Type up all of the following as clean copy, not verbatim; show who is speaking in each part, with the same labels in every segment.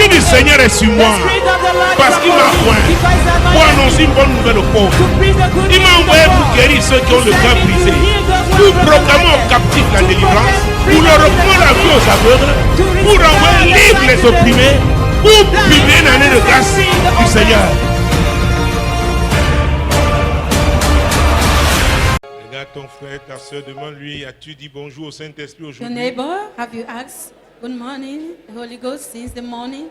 Speaker 1: l'Esprit du Seigneur est sur moi. Parce qu'il m'a oint pour annoncer une bonne nouvelle aux pauvres. Il m'a envoyé pour guérir ceux qui ont le cœur brisé, pour proclamer aux captifs la délivrance, pour leur reprendre la vie aux aveugles, pour renvoyer libres les opprimés, pour publier une année de grâce du Seigneur. Regarde ton frère, ta soeur, demande-lui, as-tu dit bonjour au Saint-Esprit
Speaker 2: Your
Speaker 1: aujourd'hui?
Speaker 2: neighbor, have you asked good morning, the Holy Ghost, since the morning?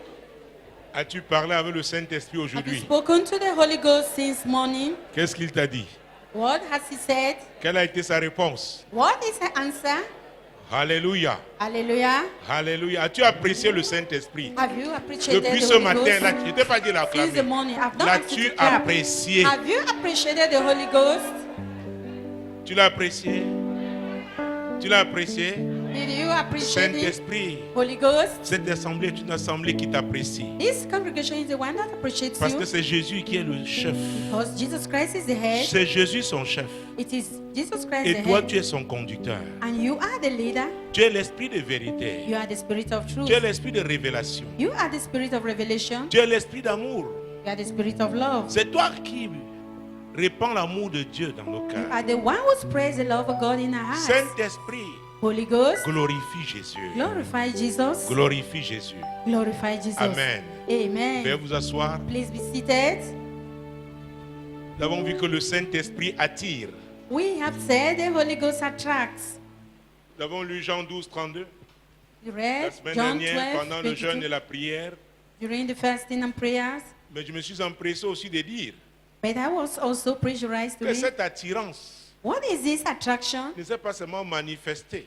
Speaker 1: As-tu parlé avec le Saint-Esprit
Speaker 2: Have you
Speaker 1: aujourd'hui?
Speaker 2: spoken to the Holy Ghost since morning?
Speaker 1: Qu'est-ce qu'il t'a dit?
Speaker 2: What has he said?
Speaker 1: Quelle a été sa réponse?
Speaker 2: What is the answer?
Speaker 1: Alléluia.
Speaker 2: Hallelujah.
Speaker 1: Alléluia. As-tu apprécié le Saint-Esprit?
Speaker 2: Have you appreciated
Speaker 1: Depuis
Speaker 2: the
Speaker 1: ce
Speaker 2: Holy
Speaker 1: matin,
Speaker 2: Ghost?
Speaker 1: là, je ne t'ai pas dit la
Speaker 2: Since the
Speaker 1: clamer.
Speaker 2: morning, I've not asked you
Speaker 1: L'as-tu
Speaker 2: to clap.
Speaker 1: apprécié?
Speaker 2: Have you appreciated the Holy Ghost?
Speaker 1: Tu l'as apprécié? Tu l'as apprécié?
Speaker 2: Did you appreciate it?
Speaker 1: Saint-Esprit,
Speaker 2: Holy Ghost?
Speaker 1: cette assemblée est une assemblée qui t'apprécie.
Speaker 2: This congregation is the one that appreciates
Speaker 1: Parce que
Speaker 2: you.
Speaker 1: c'est Jésus qui est le chef.
Speaker 2: Because Jesus Christ is the head.
Speaker 1: C'est Jésus son chef.
Speaker 2: It is Jesus Christ
Speaker 1: Et
Speaker 2: the
Speaker 1: toi,
Speaker 2: head.
Speaker 1: tu es son conducteur.
Speaker 2: And you are the leader.
Speaker 1: Tu es l'esprit de vérité.
Speaker 2: You are the spirit of truth.
Speaker 1: Tu es l'esprit de révélation.
Speaker 2: You are the spirit of revelation.
Speaker 1: Tu es l'esprit d'amour.
Speaker 2: You are the spirit of love.
Speaker 1: C'est toi qui répands l'amour de Dieu dans nos
Speaker 2: You
Speaker 1: cœurs.
Speaker 2: are the one who spreads the love of God in our hearts.
Speaker 1: Saint-Esprit,
Speaker 2: Holy Ghost,
Speaker 1: glorifie Jésus.
Speaker 2: glorify Jesus.
Speaker 1: Glorifie Jésus.
Speaker 2: Glorify Jesus.
Speaker 1: Amen.
Speaker 2: Amen.
Speaker 1: Veuillez vous asseoir.
Speaker 2: Please be seated.
Speaker 1: Nous avons vu que le Saint-Esprit attire.
Speaker 2: We have said the Holy Ghost attracts.
Speaker 1: Nous avons lu Jean 12, 32.
Speaker 2: You
Speaker 1: La
Speaker 2: read
Speaker 1: semaine
Speaker 2: John
Speaker 1: dernière,
Speaker 2: 12,
Speaker 1: pendant le jeûne
Speaker 2: 22,
Speaker 1: et la prière.
Speaker 2: during the fasting and prayers.
Speaker 1: Mais je me suis empressé aussi de dire
Speaker 2: But I was also pressurized to
Speaker 1: que
Speaker 2: read.
Speaker 1: cette attirance
Speaker 2: What is this attraction?
Speaker 1: ne s'est pas seulement manifestée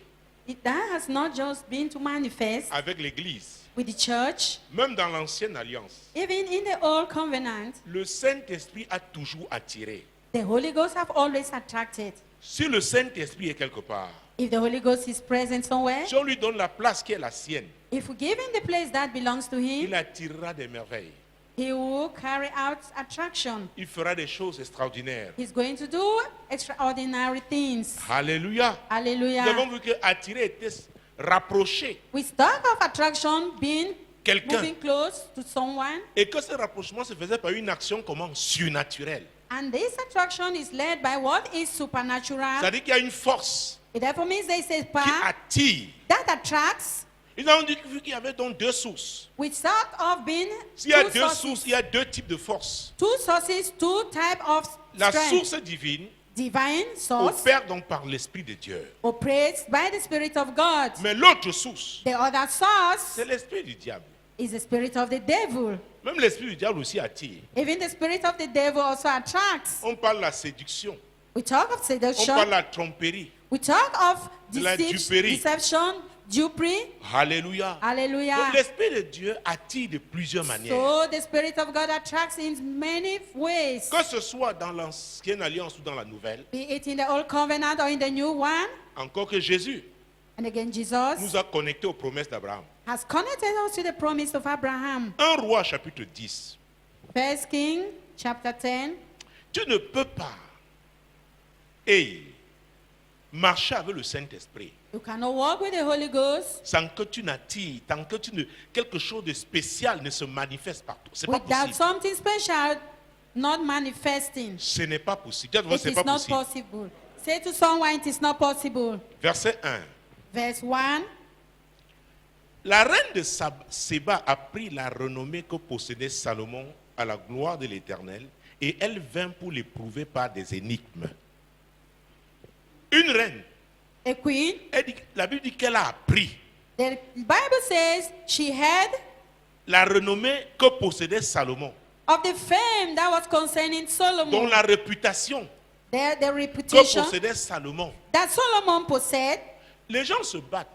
Speaker 2: That has not just been to manifest
Speaker 1: avec l'Église.
Speaker 2: with the church.
Speaker 1: Même dans l'ancienne alliance,
Speaker 2: Even in the old covenant,
Speaker 1: le Saint-Esprit a toujours attiré.
Speaker 2: the Holy Ghost have always attracted.
Speaker 1: Si le Saint-Esprit est quelque part,
Speaker 2: If the Holy Ghost is present somewhere,
Speaker 1: si on lui donne la place qui est la sienne,
Speaker 2: if we give him the place that belongs to him,
Speaker 1: il attirera des merveilles.
Speaker 2: he will carry out attraction.
Speaker 1: Il fera des choses extraordinaires.
Speaker 2: He's going to do extraordinary things.
Speaker 1: Alléluia. Nous avons
Speaker 2: Hallelujah.
Speaker 1: vu que attirer était rapprocher
Speaker 2: We talk of attraction being
Speaker 1: quelqu'un
Speaker 2: moving close to someone,
Speaker 1: et que ce rapprochement se faisait par une action comment surnaturelle.
Speaker 2: and this attraction is led by what is supernatural.
Speaker 1: C'est-à-dire qu'il y a une force
Speaker 2: It therefore means there is a
Speaker 1: qui
Speaker 2: power
Speaker 1: attire.
Speaker 2: that attracts.
Speaker 1: Ils ont dit qu'il y avait donc deux sources.
Speaker 2: We talk of being
Speaker 1: S'il y a
Speaker 2: two
Speaker 1: deux
Speaker 2: sources,
Speaker 1: sources, il y a deux types de forces.
Speaker 2: two sources, two type of
Speaker 1: La
Speaker 2: strength.
Speaker 1: source divine
Speaker 2: Divine source
Speaker 1: opère donc par l'Esprit de Dieu.
Speaker 2: operates by the Spirit of God.
Speaker 1: Mais l'autre source,
Speaker 2: The other source
Speaker 1: c'est l'Esprit du diable.
Speaker 2: is the spirit of the devil.
Speaker 1: Même l'Esprit du diable aussi attire.
Speaker 2: Even the spirit of the devil also attracts.
Speaker 1: On parle de la séduction.
Speaker 2: We talk of
Speaker 1: On
Speaker 2: seduction.
Speaker 1: parle de la tromperie.
Speaker 2: We talk of
Speaker 1: De la duperie.
Speaker 2: deception, dupery.
Speaker 1: Alléluia.
Speaker 2: Hallelujah.
Speaker 1: Donc l'Esprit de Dieu attire de plusieurs manières.
Speaker 2: So the Spirit of God attracts in many ways.
Speaker 1: Que ce soit dans l'ancienne alliance ou dans la nouvelle,
Speaker 2: Be it in the old covenant or in the new one.
Speaker 1: encore que Jésus
Speaker 2: And again, Jesus
Speaker 1: nous a connectés aux promesses d'Abraham.
Speaker 2: has connected us to the promise of Abraham.
Speaker 1: 1 Roi chapitre 10.
Speaker 2: First King chapter 10.
Speaker 1: Tu ne peux pas marcher avec le Saint-Esprit
Speaker 2: You cannot walk with the Holy Ghost
Speaker 1: sans que tu n'attires, tant que quelque chose de spécial ne se manifeste partout. C'est pas
Speaker 2: without
Speaker 1: possible.
Speaker 2: something special not manifesting.
Speaker 1: Ce n'est pas possible. Dites-moi,
Speaker 2: It
Speaker 1: c'est
Speaker 2: is
Speaker 1: pas
Speaker 2: not
Speaker 1: possible.
Speaker 2: possible. Say to someone, it is not possible.
Speaker 1: Verset 1.
Speaker 2: Verse 1.
Speaker 1: La reine de Séba a pris la renommée que possédait Salomon à la gloire de l'Éternel et elle vint pour l'éprouver par des énigmes. Une reine,
Speaker 2: A queen.
Speaker 1: la Bible dit qu'elle a appris
Speaker 2: The Bible says she had
Speaker 1: la renommée que possédait Salomon,
Speaker 2: of the fame that was concerning
Speaker 1: dont
Speaker 2: Solomon.
Speaker 1: la réputation
Speaker 2: The
Speaker 1: que
Speaker 2: reputation
Speaker 1: possédait Salomon.
Speaker 2: that Solomon possessed.
Speaker 1: Les gens se battent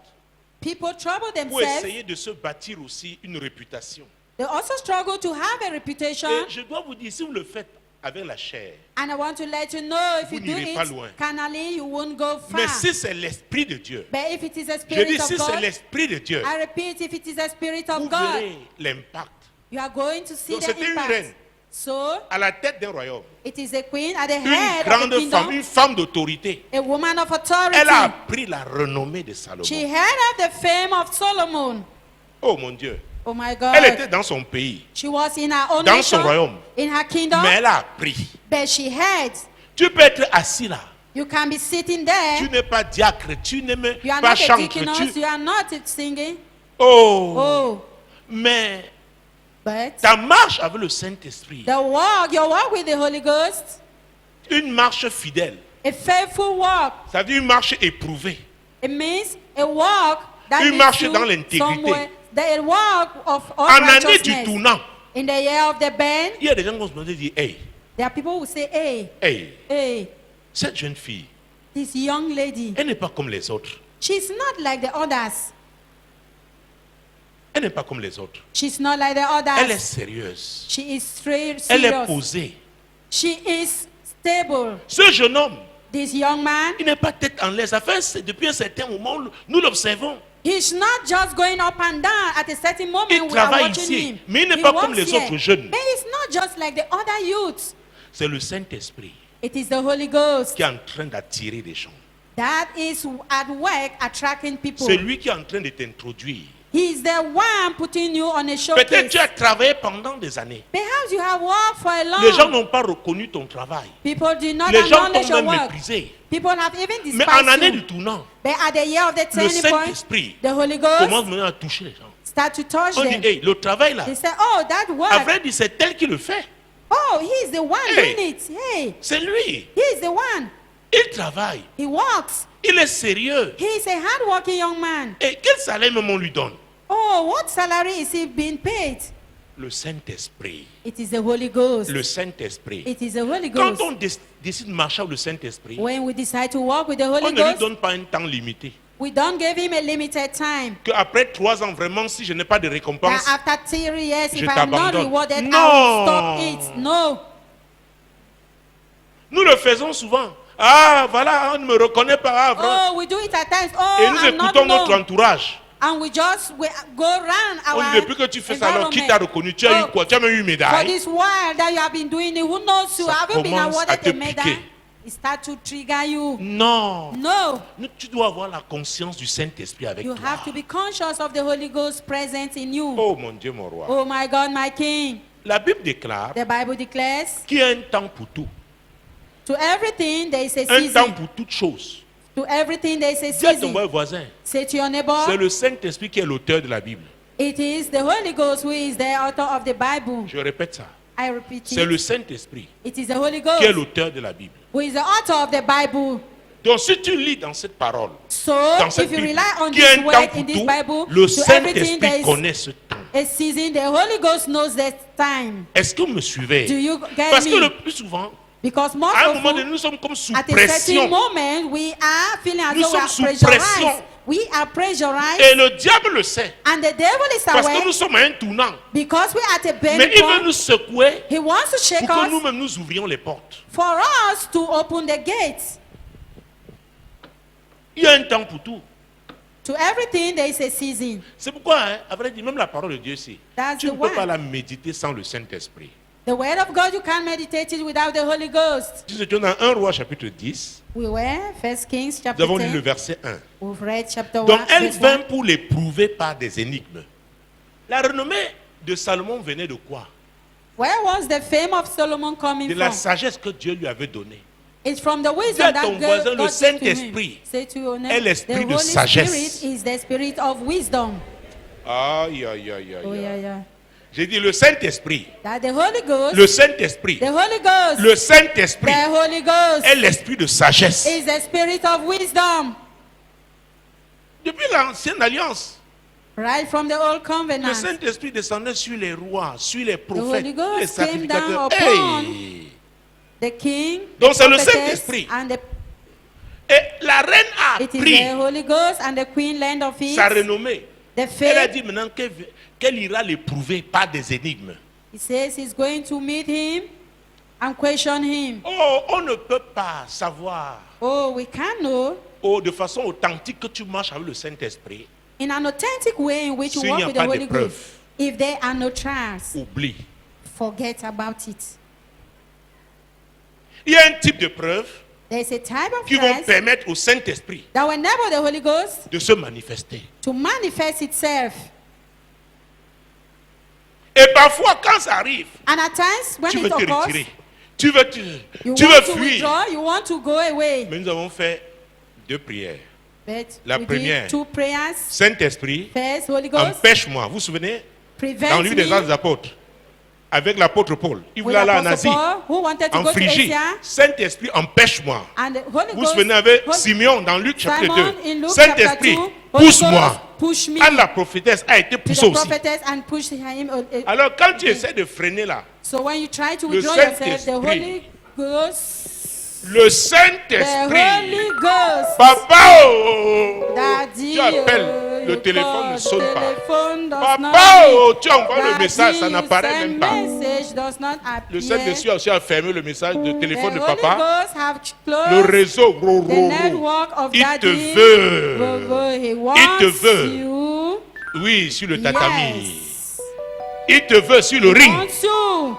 Speaker 2: People trouble
Speaker 1: pour
Speaker 2: themselves.
Speaker 1: essayer de se bâtir aussi une réputation.
Speaker 2: They also struggle to have a reputation.
Speaker 1: Et je dois vous dire, si vous le faites avec la chair,
Speaker 2: And I want to let you know, if
Speaker 1: Vous
Speaker 2: you do
Speaker 1: n'irez pas
Speaker 2: it
Speaker 1: loin.
Speaker 2: carnally, you won't go far.
Speaker 1: mais si c'est l'Esprit de Dieu,
Speaker 2: But if it is a
Speaker 1: je
Speaker 2: spirit
Speaker 1: dis
Speaker 2: of
Speaker 1: si c'est
Speaker 2: God,
Speaker 1: l'Esprit de Dieu,
Speaker 2: I repeat, if it is a spirit
Speaker 1: vous
Speaker 2: of God,
Speaker 1: verrez l'impact.
Speaker 2: you are going to see
Speaker 1: Donc,
Speaker 2: the
Speaker 1: c'était une
Speaker 2: impact.
Speaker 1: reine.
Speaker 2: So,
Speaker 1: À la tête d'un royaume,
Speaker 2: it is a queen at the
Speaker 1: une
Speaker 2: head of
Speaker 1: grande
Speaker 2: the
Speaker 1: femme,
Speaker 2: kingdom,
Speaker 1: une femme d'autorité.
Speaker 2: a woman of authority.
Speaker 1: Elle a appris la renommée de Salomon.
Speaker 2: She heard of the fame of Solomon.
Speaker 1: Oh mon Dieu,
Speaker 2: Oh my God.
Speaker 1: Elle était dans son pays,
Speaker 2: She was in her own
Speaker 1: dans son
Speaker 2: nation,
Speaker 1: royaume.
Speaker 2: in her kingdom,
Speaker 1: Mais elle a appris.
Speaker 2: but she heard.
Speaker 1: Tu peux être assis là.
Speaker 2: You can be sitting there.
Speaker 1: Tu n'es pas diacre, tu n'es même
Speaker 2: You are
Speaker 1: pas
Speaker 2: not a
Speaker 1: chantre.
Speaker 2: deaconess, you are not singing.
Speaker 1: Oh.
Speaker 2: Oh,
Speaker 1: Mais
Speaker 2: but
Speaker 1: ta marche avec le Saint-Esprit,
Speaker 2: your walk with the Holy Ghost,
Speaker 1: une marche fidèle,
Speaker 2: a faithful walk,
Speaker 1: ça veut dire une marche éprouvée.
Speaker 2: it means a walk that
Speaker 1: Une
Speaker 2: leads
Speaker 1: marche
Speaker 2: you
Speaker 1: dans l'intégrité.
Speaker 2: somewhere. A walk of
Speaker 1: En année du
Speaker 2: righteousness.
Speaker 1: tournant,
Speaker 2: In the year of the bend,
Speaker 1: il y a des gens qui vont se demander, dire, hey,
Speaker 2: there are people who say, hey,
Speaker 1: hey, cette jeune fille,
Speaker 2: this young lady,
Speaker 1: elle n'est pas comme les autres.
Speaker 2: she's not like the others.
Speaker 1: Elle n'est pas comme les autres.
Speaker 2: She's not like the
Speaker 1: Elle est
Speaker 2: others.
Speaker 1: sérieuse.
Speaker 2: She is straight,
Speaker 1: Elle est
Speaker 2: serious.
Speaker 1: posée.
Speaker 2: She is stable.
Speaker 1: Ce jeune homme,
Speaker 2: This young man,
Speaker 1: il n'est pas tête en l'air. Ça fait depuis un certain moment, nous l'observons.
Speaker 2: he's not just going up and down at a certain moment.
Speaker 1: Il
Speaker 2: We are
Speaker 1: travaille
Speaker 2: watching
Speaker 1: ici,
Speaker 2: him.
Speaker 1: mais il n'est
Speaker 2: He
Speaker 1: pas comme
Speaker 2: works
Speaker 1: les
Speaker 2: here.
Speaker 1: autres jeunes.
Speaker 2: But it's not just like the other youths.
Speaker 1: C'est le Saint-Esprit
Speaker 2: It is the Holy Ghost
Speaker 1: qui est en train d'attirer des gens.
Speaker 2: that is at work attracting people.
Speaker 1: C'est lui qui est en train de t'introduire.
Speaker 2: He is the one putting you on a
Speaker 1: Peut-être
Speaker 2: showcase.
Speaker 1: tu as travaillé pendant des années.
Speaker 2: Perhaps you have worked for a long.
Speaker 1: Les gens n'ont pas reconnu ton travail.
Speaker 2: People do not
Speaker 1: Les gens
Speaker 2: acknowledge
Speaker 1: t'ont
Speaker 2: your
Speaker 1: même
Speaker 2: work.
Speaker 1: méprisé.
Speaker 2: People have even
Speaker 1: Mais en
Speaker 2: despised
Speaker 1: année
Speaker 2: you.
Speaker 1: du tournant,
Speaker 2: But at the year of the
Speaker 1: le
Speaker 2: turning point,
Speaker 1: Saint-Esprit
Speaker 2: the Holy
Speaker 1: commence
Speaker 2: Ghost
Speaker 1: maintenant à toucher les gens.
Speaker 2: start to touch
Speaker 1: On dit,
Speaker 2: them.
Speaker 1: hey, le travail là,
Speaker 2: They say, oh, that
Speaker 1: à
Speaker 2: work.
Speaker 1: vrai dire, c'est elle qui le fait.
Speaker 2: Oh, he is the one
Speaker 1: Hey.
Speaker 2: doing it. Hey,
Speaker 1: C'est lui.
Speaker 2: he is the one.
Speaker 1: Il travaille.
Speaker 2: He works.
Speaker 1: Il est sérieux.
Speaker 2: He is a hardworking young man.
Speaker 1: Et quel salaire même on lui donne?
Speaker 2: Oh, what salary is he being paid?
Speaker 1: Le Saint-Esprit.
Speaker 2: It is the Holy Ghost.
Speaker 1: Le Saint-Esprit.
Speaker 2: It is the Holy
Speaker 1: Quand
Speaker 2: Ghost.
Speaker 1: on décide de marcher avec le Saint-Esprit,
Speaker 2: When we decide to walk with the
Speaker 1: on
Speaker 2: Holy
Speaker 1: ne lui
Speaker 2: Ghost,
Speaker 1: donne pas un temps limité.
Speaker 2: we don't give him a limited time.
Speaker 1: Qu'après 3 ans, vraiment, si je n'ai pas de récompense,
Speaker 2: That after 3 years,
Speaker 1: je
Speaker 2: if I am not
Speaker 1: t'abandonne.
Speaker 2: rewarded, I
Speaker 1: Non.
Speaker 2: will stop it. No.
Speaker 1: nous le faisons souvent. Ah, voilà, on ne me reconnaît pas. Ah, vraiment.
Speaker 2: Oh, we do it at times. Oh,
Speaker 1: Et nous
Speaker 2: I'm not
Speaker 1: écoutons notre
Speaker 2: known.
Speaker 1: entourage.
Speaker 2: And we go around
Speaker 1: On
Speaker 2: our
Speaker 1: dit, depuis que tu fais ça, alors qui t'a
Speaker 2: environment.
Speaker 1: reconnu? Tu as eu quoi? Tu as même eu une
Speaker 2: For
Speaker 1: médaille.
Speaker 2: this while that you have been doing it, who knows you?
Speaker 1: Ça
Speaker 2: Have you been
Speaker 1: commence à
Speaker 2: awarded
Speaker 1: te
Speaker 2: a medal?
Speaker 1: piquer.
Speaker 2: It start to trigger you.
Speaker 1: Non.
Speaker 2: No.
Speaker 1: Tu dois avoir la conscience du Saint-Esprit avec
Speaker 2: You
Speaker 1: toi.
Speaker 2: have to be conscious of the Holy Ghost present in you.
Speaker 1: Oh mon Dieu, mon roi.
Speaker 2: Oh my God, my King.
Speaker 1: La Bible déclare
Speaker 2: The Bible declares,
Speaker 1: qu'il y a un temps pour tout.
Speaker 2: to everything there is a
Speaker 1: Un temps
Speaker 2: season.
Speaker 1: pour toutes choses.
Speaker 2: To everything there is a
Speaker 1: Dis à ton
Speaker 2: season.
Speaker 1: voisin,
Speaker 2: Say to your
Speaker 1: c'est
Speaker 2: neighbor,
Speaker 1: le Saint-Esprit qui est l'auteur de la Bible.
Speaker 2: it is the Holy Ghost who is the author of the Bible.
Speaker 1: Je répète ça.
Speaker 2: I repeat
Speaker 1: C'est le
Speaker 2: it.
Speaker 1: Saint-Esprit
Speaker 2: It is the Holy
Speaker 1: qui est
Speaker 2: Ghost
Speaker 1: l'auteur de la Bible.
Speaker 2: who is the author of the Bible.
Speaker 1: Donc si tu lis dans cette parole,
Speaker 2: So,
Speaker 1: dans cette
Speaker 2: if you
Speaker 1: Bible,
Speaker 2: rely on
Speaker 1: qu'il y a
Speaker 2: this
Speaker 1: un temps
Speaker 2: word
Speaker 1: pour
Speaker 2: in this
Speaker 1: tout,
Speaker 2: Bible,
Speaker 1: le
Speaker 2: to everything there
Speaker 1: Saint-Esprit
Speaker 2: is
Speaker 1: connaît ce temps.
Speaker 2: a season, the Holy Ghost knows that time.
Speaker 1: Est-ce que vous me suivez?
Speaker 2: Do you get
Speaker 1: Parce que
Speaker 2: me?
Speaker 1: le plus souvent,
Speaker 2: Because most
Speaker 1: à un moment
Speaker 2: of
Speaker 1: donné, nous sommes comme sous
Speaker 2: at a
Speaker 1: pression.
Speaker 2: certain moment, we are feeling as
Speaker 1: Nous
Speaker 2: though we are
Speaker 1: sommes sous pression.
Speaker 2: pressurized. We are pressurized,
Speaker 1: Et le diable le sait.
Speaker 2: and the devil is
Speaker 1: Parce que
Speaker 2: aware
Speaker 1: nous sommes à un tournant.
Speaker 2: because we are at a
Speaker 1: Mais
Speaker 2: bending
Speaker 1: il veut
Speaker 2: point.
Speaker 1: nous secouer
Speaker 2: He wants to shake
Speaker 1: pour que
Speaker 2: us
Speaker 1: nous-mêmes nous ouvrions les portes.
Speaker 2: for us to open the gates.
Speaker 1: Il y a un temps pour tout.
Speaker 2: To everything, there is a season.
Speaker 1: C'est pourquoi, hein, à vrai dire, même la parole de Dieu, c'est
Speaker 2: That's
Speaker 1: tu
Speaker 2: the
Speaker 1: ne peux pas
Speaker 2: one.
Speaker 1: la méditer sans le Saint-Esprit.
Speaker 2: The word of God, you can't meditate it without the Holy Ghost.
Speaker 1: Si nous étions dans 1 Roi chapitre 10,
Speaker 2: We were, 1 Kings
Speaker 1: nous
Speaker 2: chapter
Speaker 1: avons lu le
Speaker 2: 10.
Speaker 1: verset 1.
Speaker 2: We've read chapter 1.
Speaker 1: Donc elle
Speaker 2: verse
Speaker 1: vint
Speaker 2: 1.
Speaker 1: pour l'éprouver par des énigmes. La renommée de Salomon venait de quoi?
Speaker 2: Where was the fame of Solomon coming
Speaker 1: De la
Speaker 2: from?
Speaker 1: sagesse que Dieu lui avait donnée.
Speaker 2: It's from the
Speaker 1: Dis à
Speaker 2: wisdom that
Speaker 1: ton
Speaker 2: God
Speaker 1: voisin, le
Speaker 2: gave to him.
Speaker 1: Saint-Esprit
Speaker 2: Say to your
Speaker 1: est
Speaker 2: neighbor,
Speaker 1: l'esprit
Speaker 2: the
Speaker 1: de
Speaker 2: Holy
Speaker 1: sagesse.
Speaker 2: Spirit is the spirit of wisdom.
Speaker 1: Aïe, aïe, aïe, aïe.
Speaker 2: Oh yeah, yeah.
Speaker 1: J'ai dit le Saint-Esprit.
Speaker 2: That the Holy Ghost,
Speaker 1: Le Saint-Esprit.
Speaker 2: the Holy Ghost,
Speaker 1: Le Saint-Esprit
Speaker 2: the Holy Ghost
Speaker 1: est l'esprit de sagesse.
Speaker 2: is the spirit of wisdom.
Speaker 1: Depuis l'ancienne alliance,
Speaker 2: Right from the old
Speaker 1: le
Speaker 2: covenant.
Speaker 1: Saint-Esprit descendait sur les rois, sur les prophètes,
Speaker 2: Holy Ghost
Speaker 1: les
Speaker 2: came
Speaker 1: sacrificateurs.
Speaker 2: down upon
Speaker 1: Hey!
Speaker 2: The king,
Speaker 1: Donc
Speaker 2: the
Speaker 1: c'est le
Speaker 2: prophetess,
Speaker 1: Saint-Esprit.
Speaker 2: and the,
Speaker 1: Et la reine a
Speaker 2: it is
Speaker 1: pris
Speaker 2: the Holy Ghost and the queen land of it.
Speaker 1: sa renommée.
Speaker 2: The
Speaker 1: Elle a
Speaker 2: faith,
Speaker 1: dit maintenant qu'elle ira l'éprouver par des énigmes.
Speaker 2: he says he's going to meet him and question him.
Speaker 1: Oh, on ne peut pas savoir
Speaker 2: Oh, we can know
Speaker 1: de façon authentique que tu marches avec le Saint-Esprit.
Speaker 2: in an authentic way in which you
Speaker 1: S'il n'y
Speaker 2: walk
Speaker 1: a
Speaker 2: with the
Speaker 1: pas
Speaker 2: Holy
Speaker 1: d'épreuve.
Speaker 2: Ghost. If there are no trials,
Speaker 1: Oublie.
Speaker 2: forget about it.
Speaker 1: Il y a un type de preuve
Speaker 2: There's a type of
Speaker 1: qui vont
Speaker 2: trials
Speaker 1: permettre au Saint-Esprit
Speaker 2: that whenever the Holy Ghost
Speaker 1: de se manifester.
Speaker 2: to manifest itself.
Speaker 1: parfois, quand ça arrive,
Speaker 2: And at times, when
Speaker 1: tu
Speaker 2: it
Speaker 1: veux te
Speaker 2: occurs,
Speaker 1: retirer. Tu veux
Speaker 2: you
Speaker 1: tu
Speaker 2: want
Speaker 1: veux
Speaker 2: to
Speaker 1: fuir.
Speaker 2: withdraw, you want to go away.
Speaker 1: Mais nous avons fait 2 prières.
Speaker 2: But
Speaker 1: La
Speaker 2: we
Speaker 1: première.
Speaker 2: did 2 prayers.
Speaker 1: Saint-Esprit,
Speaker 2: First, Holy Ghost,
Speaker 1: empêche-moi. Vous vous souvenez? Dans le
Speaker 2: prevent
Speaker 1: livre des Actes des
Speaker 2: me
Speaker 1: Apôtres, avec l'apôtre Paul, il
Speaker 2: with
Speaker 1: voulait aller en
Speaker 2: Apostle
Speaker 1: Asie,
Speaker 2: Paul, who wanted to
Speaker 1: en
Speaker 2: go to
Speaker 1: Phrygie.
Speaker 2: Asia.
Speaker 1: Saint-Esprit, empêche-moi.
Speaker 2: And the Holy
Speaker 1: Vous vous
Speaker 2: Ghost,
Speaker 1: souvenez avec
Speaker 2: Holy-
Speaker 1: Simeon dans Luc chapitre
Speaker 2: Simon
Speaker 1: 2.
Speaker 2: in Luke
Speaker 1: Saint-Esprit,
Speaker 2: chapter 2, Holy
Speaker 1: pousse-moi.
Speaker 2: Ghost, push me
Speaker 1: Anne la prophétesse a été
Speaker 2: to
Speaker 1: poussée
Speaker 2: the
Speaker 1: aussi.
Speaker 2: prophetess and push him.
Speaker 1: Alors quand tu essaies de freiner là,
Speaker 2: So when you try to
Speaker 1: Le
Speaker 2: withdraw yourself, the
Speaker 1: Saint-Esprit,
Speaker 2: Holy Ghost,
Speaker 1: le
Speaker 2: the
Speaker 1: Saint-Esprit,
Speaker 2: Holy Ghost,
Speaker 1: papa, oh,
Speaker 2: Daddy,
Speaker 1: tu appelles, le
Speaker 2: you
Speaker 1: téléphone
Speaker 2: call,
Speaker 1: ne sonne
Speaker 2: the
Speaker 1: pas.
Speaker 2: téléphone does
Speaker 1: Papa,
Speaker 2: not
Speaker 1: oh, tu envoies le
Speaker 2: Daddy,
Speaker 1: message, ça
Speaker 2: you
Speaker 1: n'apparaît
Speaker 2: send
Speaker 1: même pas.
Speaker 2: message does not
Speaker 1: Le
Speaker 2: appear.
Speaker 1: Saint-Esprit a aussi fermé le message de téléphone de
Speaker 2: The Holy
Speaker 1: papa.
Speaker 2: Ghost have
Speaker 1: Le
Speaker 2: closed
Speaker 1: réseau,
Speaker 2: the network of
Speaker 1: il
Speaker 2: Daddy.
Speaker 1: te veut.
Speaker 2: He wants
Speaker 1: te veut.
Speaker 2: you.
Speaker 1: Oui, sur le tatami.
Speaker 2: Yes.
Speaker 1: Il te veut sur le
Speaker 2: He
Speaker 1: ring.
Speaker 2: wants you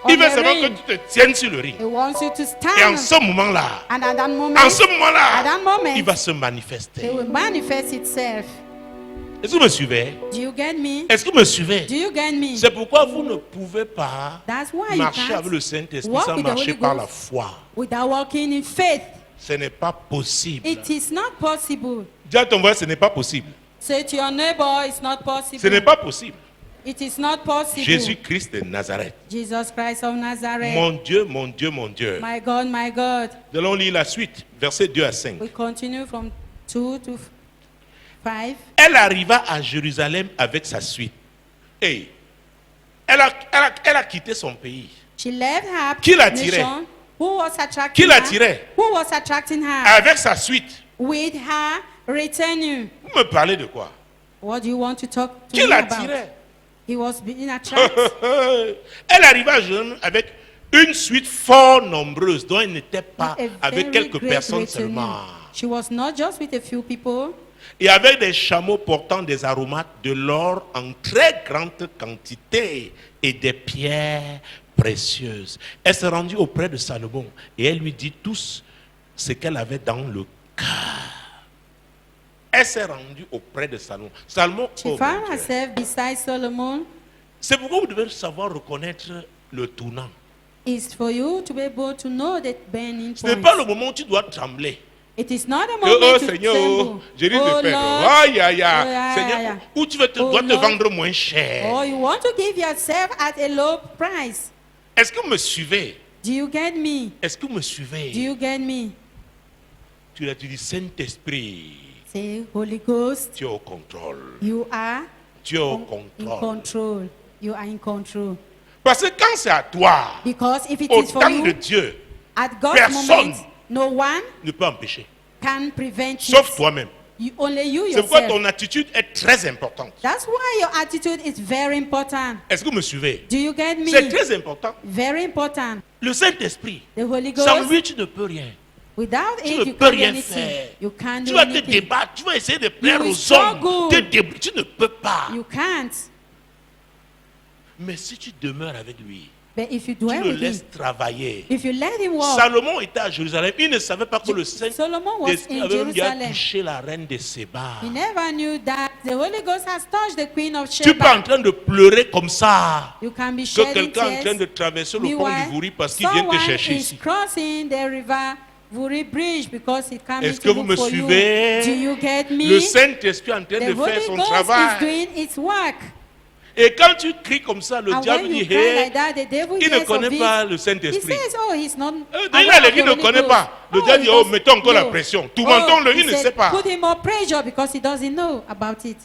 Speaker 2: on
Speaker 1: Il veut
Speaker 2: the
Speaker 1: seulement que
Speaker 2: ring.
Speaker 1: tu te tiennes sur le ring.
Speaker 2: He wants you to
Speaker 1: Et en
Speaker 2: stand.
Speaker 1: ce moment-là,
Speaker 2: And at that
Speaker 1: at
Speaker 2: moment,
Speaker 1: ce moment-là, il va se
Speaker 2: it
Speaker 1: manifester.
Speaker 2: will manifest itself.
Speaker 1: Est-ce que vous me suivez?
Speaker 2: Do you get me?
Speaker 1: Est-ce que vous me suivez?
Speaker 2: Do you get me?
Speaker 1: C'est pourquoi vous ne pouvez pas
Speaker 2: That's why you
Speaker 1: marcher avec le
Speaker 2: can't
Speaker 1: Saint-Esprit
Speaker 2: walk
Speaker 1: sans
Speaker 2: with the
Speaker 1: marcher
Speaker 2: Holy
Speaker 1: par la
Speaker 2: Ghost
Speaker 1: foi.
Speaker 2: without walking in faith.
Speaker 1: Ce n'est pas possible.
Speaker 2: It is not possible.
Speaker 1: Dis à ton voisin, ce n'est pas possible.
Speaker 2: Say to your neighbor, it's not possible.
Speaker 1: Ce n'est pas possible.
Speaker 2: It is not possible.
Speaker 1: Jésus-Christ de Nazareth.
Speaker 2: Jesus Christ of Nazareth.
Speaker 1: Mon Dieu, mon Dieu, mon Dieu.
Speaker 2: My God, my God.
Speaker 1: Nous allons lire la suite, versets 2 à 5.
Speaker 2: We continue from 2 to 5.
Speaker 1: Elle arriva à Jérusalem avec sa suite. Et elle a quitté son pays.
Speaker 2: She left her
Speaker 1: Qui l'attirait?
Speaker 2: nation. Who was attracting
Speaker 1: Qui l'attirait?
Speaker 2: her? Who was attracting her?
Speaker 1: Avec sa suite.
Speaker 2: With her returning.
Speaker 1: Vous me parlez de quoi?
Speaker 2: What do you want to talk to
Speaker 1: Qui
Speaker 2: me about?
Speaker 1: l'attirait?
Speaker 2: He was being attracted.
Speaker 1: Elle arriva à Jérusalem avec une suite fort nombreuse, dont elle n'était pas
Speaker 2: A
Speaker 1: avec
Speaker 2: very
Speaker 1: quelques
Speaker 2: great
Speaker 1: personnes
Speaker 2: returning.
Speaker 1: seulement.
Speaker 2: She was not just with a few people.
Speaker 1: Et avec des chameaux portant des aromates, de l'or en très grande quantité et des pierres précieuses. Elle s'est rendue auprès de Salomon et elle lui dit tout ce qu'elle avait dans le cœur. Elle s'est rendue auprès de Salomon. Salomon,
Speaker 2: She
Speaker 1: oh
Speaker 2: found
Speaker 1: mon Dieu.
Speaker 2: herself beside Solomon.
Speaker 1: C'est pourquoi vous devez savoir reconnaître le tournant.
Speaker 2: It's for you to be able to know that burning
Speaker 1: Ce n'est pas
Speaker 2: point.
Speaker 1: le moment où tu dois trembler.
Speaker 2: It is not a
Speaker 1: Que,
Speaker 2: moment
Speaker 1: oh
Speaker 2: to
Speaker 1: Seigneur, oh,
Speaker 2: tremble.
Speaker 1: je risque
Speaker 2: Oh
Speaker 1: de perdre.
Speaker 2: Lord,
Speaker 1: Aïe, aïe,
Speaker 2: oh,
Speaker 1: aïe.
Speaker 2: yeah,
Speaker 1: Seigneur,
Speaker 2: yeah.
Speaker 1: où tu
Speaker 2: Oh,
Speaker 1: dois te
Speaker 2: Lord.
Speaker 1: vendre moins cher.
Speaker 2: or you want to give yourself at a low price.
Speaker 1: Est-ce que vous me suivez?
Speaker 2: Do you get me?
Speaker 1: Est-ce que vous me suivez?
Speaker 2: Do you get me?
Speaker 1: Tu dis Saint-Esprit,
Speaker 2: Say, Holy Ghost,
Speaker 1: tu es au contrôle.
Speaker 2: you are
Speaker 1: Tu es au
Speaker 2: in
Speaker 1: contrôle.
Speaker 2: control. You are in control.
Speaker 1: Parce que quand c'est à toi,
Speaker 2: Because if it
Speaker 1: au
Speaker 2: is for
Speaker 1: temps de
Speaker 2: you,
Speaker 1: Dieu,
Speaker 2: at God's
Speaker 1: personne
Speaker 2: moment, no one
Speaker 1: ne peut empêcher.
Speaker 2: can prevent
Speaker 1: Sauf
Speaker 2: it.
Speaker 1: toi-même.
Speaker 2: Only you
Speaker 1: C'est pourquoi
Speaker 2: yourself.
Speaker 1: ton attitude est très importante.
Speaker 2: That's why your attitude is very important.
Speaker 1: Est-ce que vous me suivez?
Speaker 2: Do you get
Speaker 1: C'est
Speaker 2: me?
Speaker 1: très important.
Speaker 2: Very important.
Speaker 1: Le Saint-Esprit,
Speaker 2: The Holy
Speaker 1: sans
Speaker 2: Ghost,
Speaker 1: lui, tu ne peux rien.
Speaker 2: without
Speaker 1: Tu
Speaker 2: it,
Speaker 1: ne
Speaker 2: you
Speaker 1: peux
Speaker 2: can't do
Speaker 1: rien
Speaker 2: anything.
Speaker 1: faire.
Speaker 2: You can't
Speaker 1: Tu
Speaker 2: do
Speaker 1: vas te
Speaker 2: anything.
Speaker 1: débattre, tu vas essayer de plaire
Speaker 2: will
Speaker 1: aux hommes.
Speaker 2: struggle.
Speaker 1: Tu ne peux pas.
Speaker 2: You can't.
Speaker 1: Mais si tu demeures avec lui,
Speaker 2: But if you
Speaker 1: tu
Speaker 2: dwell
Speaker 1: le
Speaker 2: with
Speaker 1: laisses
Speaker 2: him,
Speaker 1: travailler.
Speaker 2: if you let him walk,
Speaker 1: Salomon était à Jérusalem. Il ne savait pas que le
Speaker 2: Solomon was
Speaker 1: Saint-Esprit
Speaker 2: in
Speaker 1: avait bien
Speaker 2: Jerusalem.
Speaker 1: touché la reine de Séba.
Speaker 2: He never knew that the Holy Ghost has touched the Queen of
Speaker 1: Tu es pas en
Speaker 2: Sheba.
Speaker 1: train de pleurer comme ça.
Speaker 2: You can be
Speaker 1: Que
Speaker 2: shedding
Speaker 1: quelqu'un est en train de
Speaker 2: tears.
Speaker 1: traverser le pont
Speaker 2: Meanwhile,
Speaker 1: du Vouri parce qu'il vient te
Speaker 2: someone
Speaker 1: chercher
Speaker 2: is
Speaker 1: ici.
Speaker 2: crossing the river Vuri Bridge because he comes
Speaker 1: Est-ce que
Speaker 2: to
Speaker 1: vous
Speaker 2: look
Speaker 1: me
Speaker 2: for you.
Speaker 1: suivez?
Speaker 2: Do you get me?
Speaker 1: Le Saint-Esprit est en train
Speaker 2: The
Speaker 1: de faire
Speaker 2: Holy
Speaker 1: son
Speaker 2: Ghost is
Speaker 1: travail.
Speaker 2: doing its work.
Speaker 1: Et quand tu cries comme ça, le
Speaker 2: And
Speaker 1: diable
Speaker 2: when
Speaker 1: dit,
Speaker 2: you cry
Speaker 1: hey,
Speaker 2: like that, the devil
Speaker 1: il ne
Speaker 2: hears
Speaker 1: connaît
Speaker 2: of it.
Speaker 1: pas le
Speaker 2: He
Speaker 1: Saint-Esprit.
Speaker 2: says, oh, he's not
Speaker 1: Dans
Speaker 2: aware
Speaker 1: la
Speaker 2: of the
Speaker 1: il ne
Speaker 2: Holy
Speaker 1: connaît
Speaker 2: Ghost.
Speaker 1: pas. Le
Speaker 2: Oh,
Speaker 1: diable
Speaker 2: he
Speaker 1: dit, oh,
Speaker 2: does-
Speaker 1: mettons encore la
Speaker 2: no.
Speaker 1: pression. Tourmentons-le,
Speaker 2: he
Speaker 1: il ne
Speaker 2: said,
Speaker 1: sait pas.
Speaker 2: Put him more pressure because he doesn't know about it.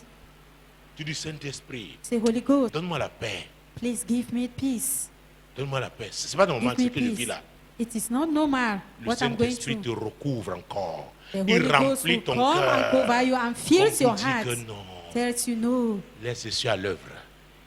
Speaker 1: Tu dis, Saint-Esprit,
Speaker 2: Say, Holy Ghost,
Speaker 1: donne-moi la paix.
Speaker 2: please give me peace.
Speaker 1: Donne-moi la paix. Ce n'est pas normal ce
Speaker 2: Give me
Speaker 1: que je vis
Speaker 2: peace.
Speaker 1: là.
Speaker 2: It is not normal
Speaker 1: Le
Speaker 2: what I'm going
Speaker 1: Saint-Esprit te
Speaker 2: through.
Speaker 1: recouvre encore.
Speaker 2: The
Speaker 1: Il
Speaker 2: Holy Ghost
Speaker 1: remplit
Speaker 2: will
Speaker 1: ton
Speaker 2: come and
Speaker 1: cœur.
Speaker 2: cover you and fills
Speaker 1: Comme
Speaker 2: your
Speaker 1: tu
Speaker 2: heart.
Speaker 1: dis que non.
Speaker 2: Tells you no,
Speaker 1: Laisse, je suis à l'œuvre.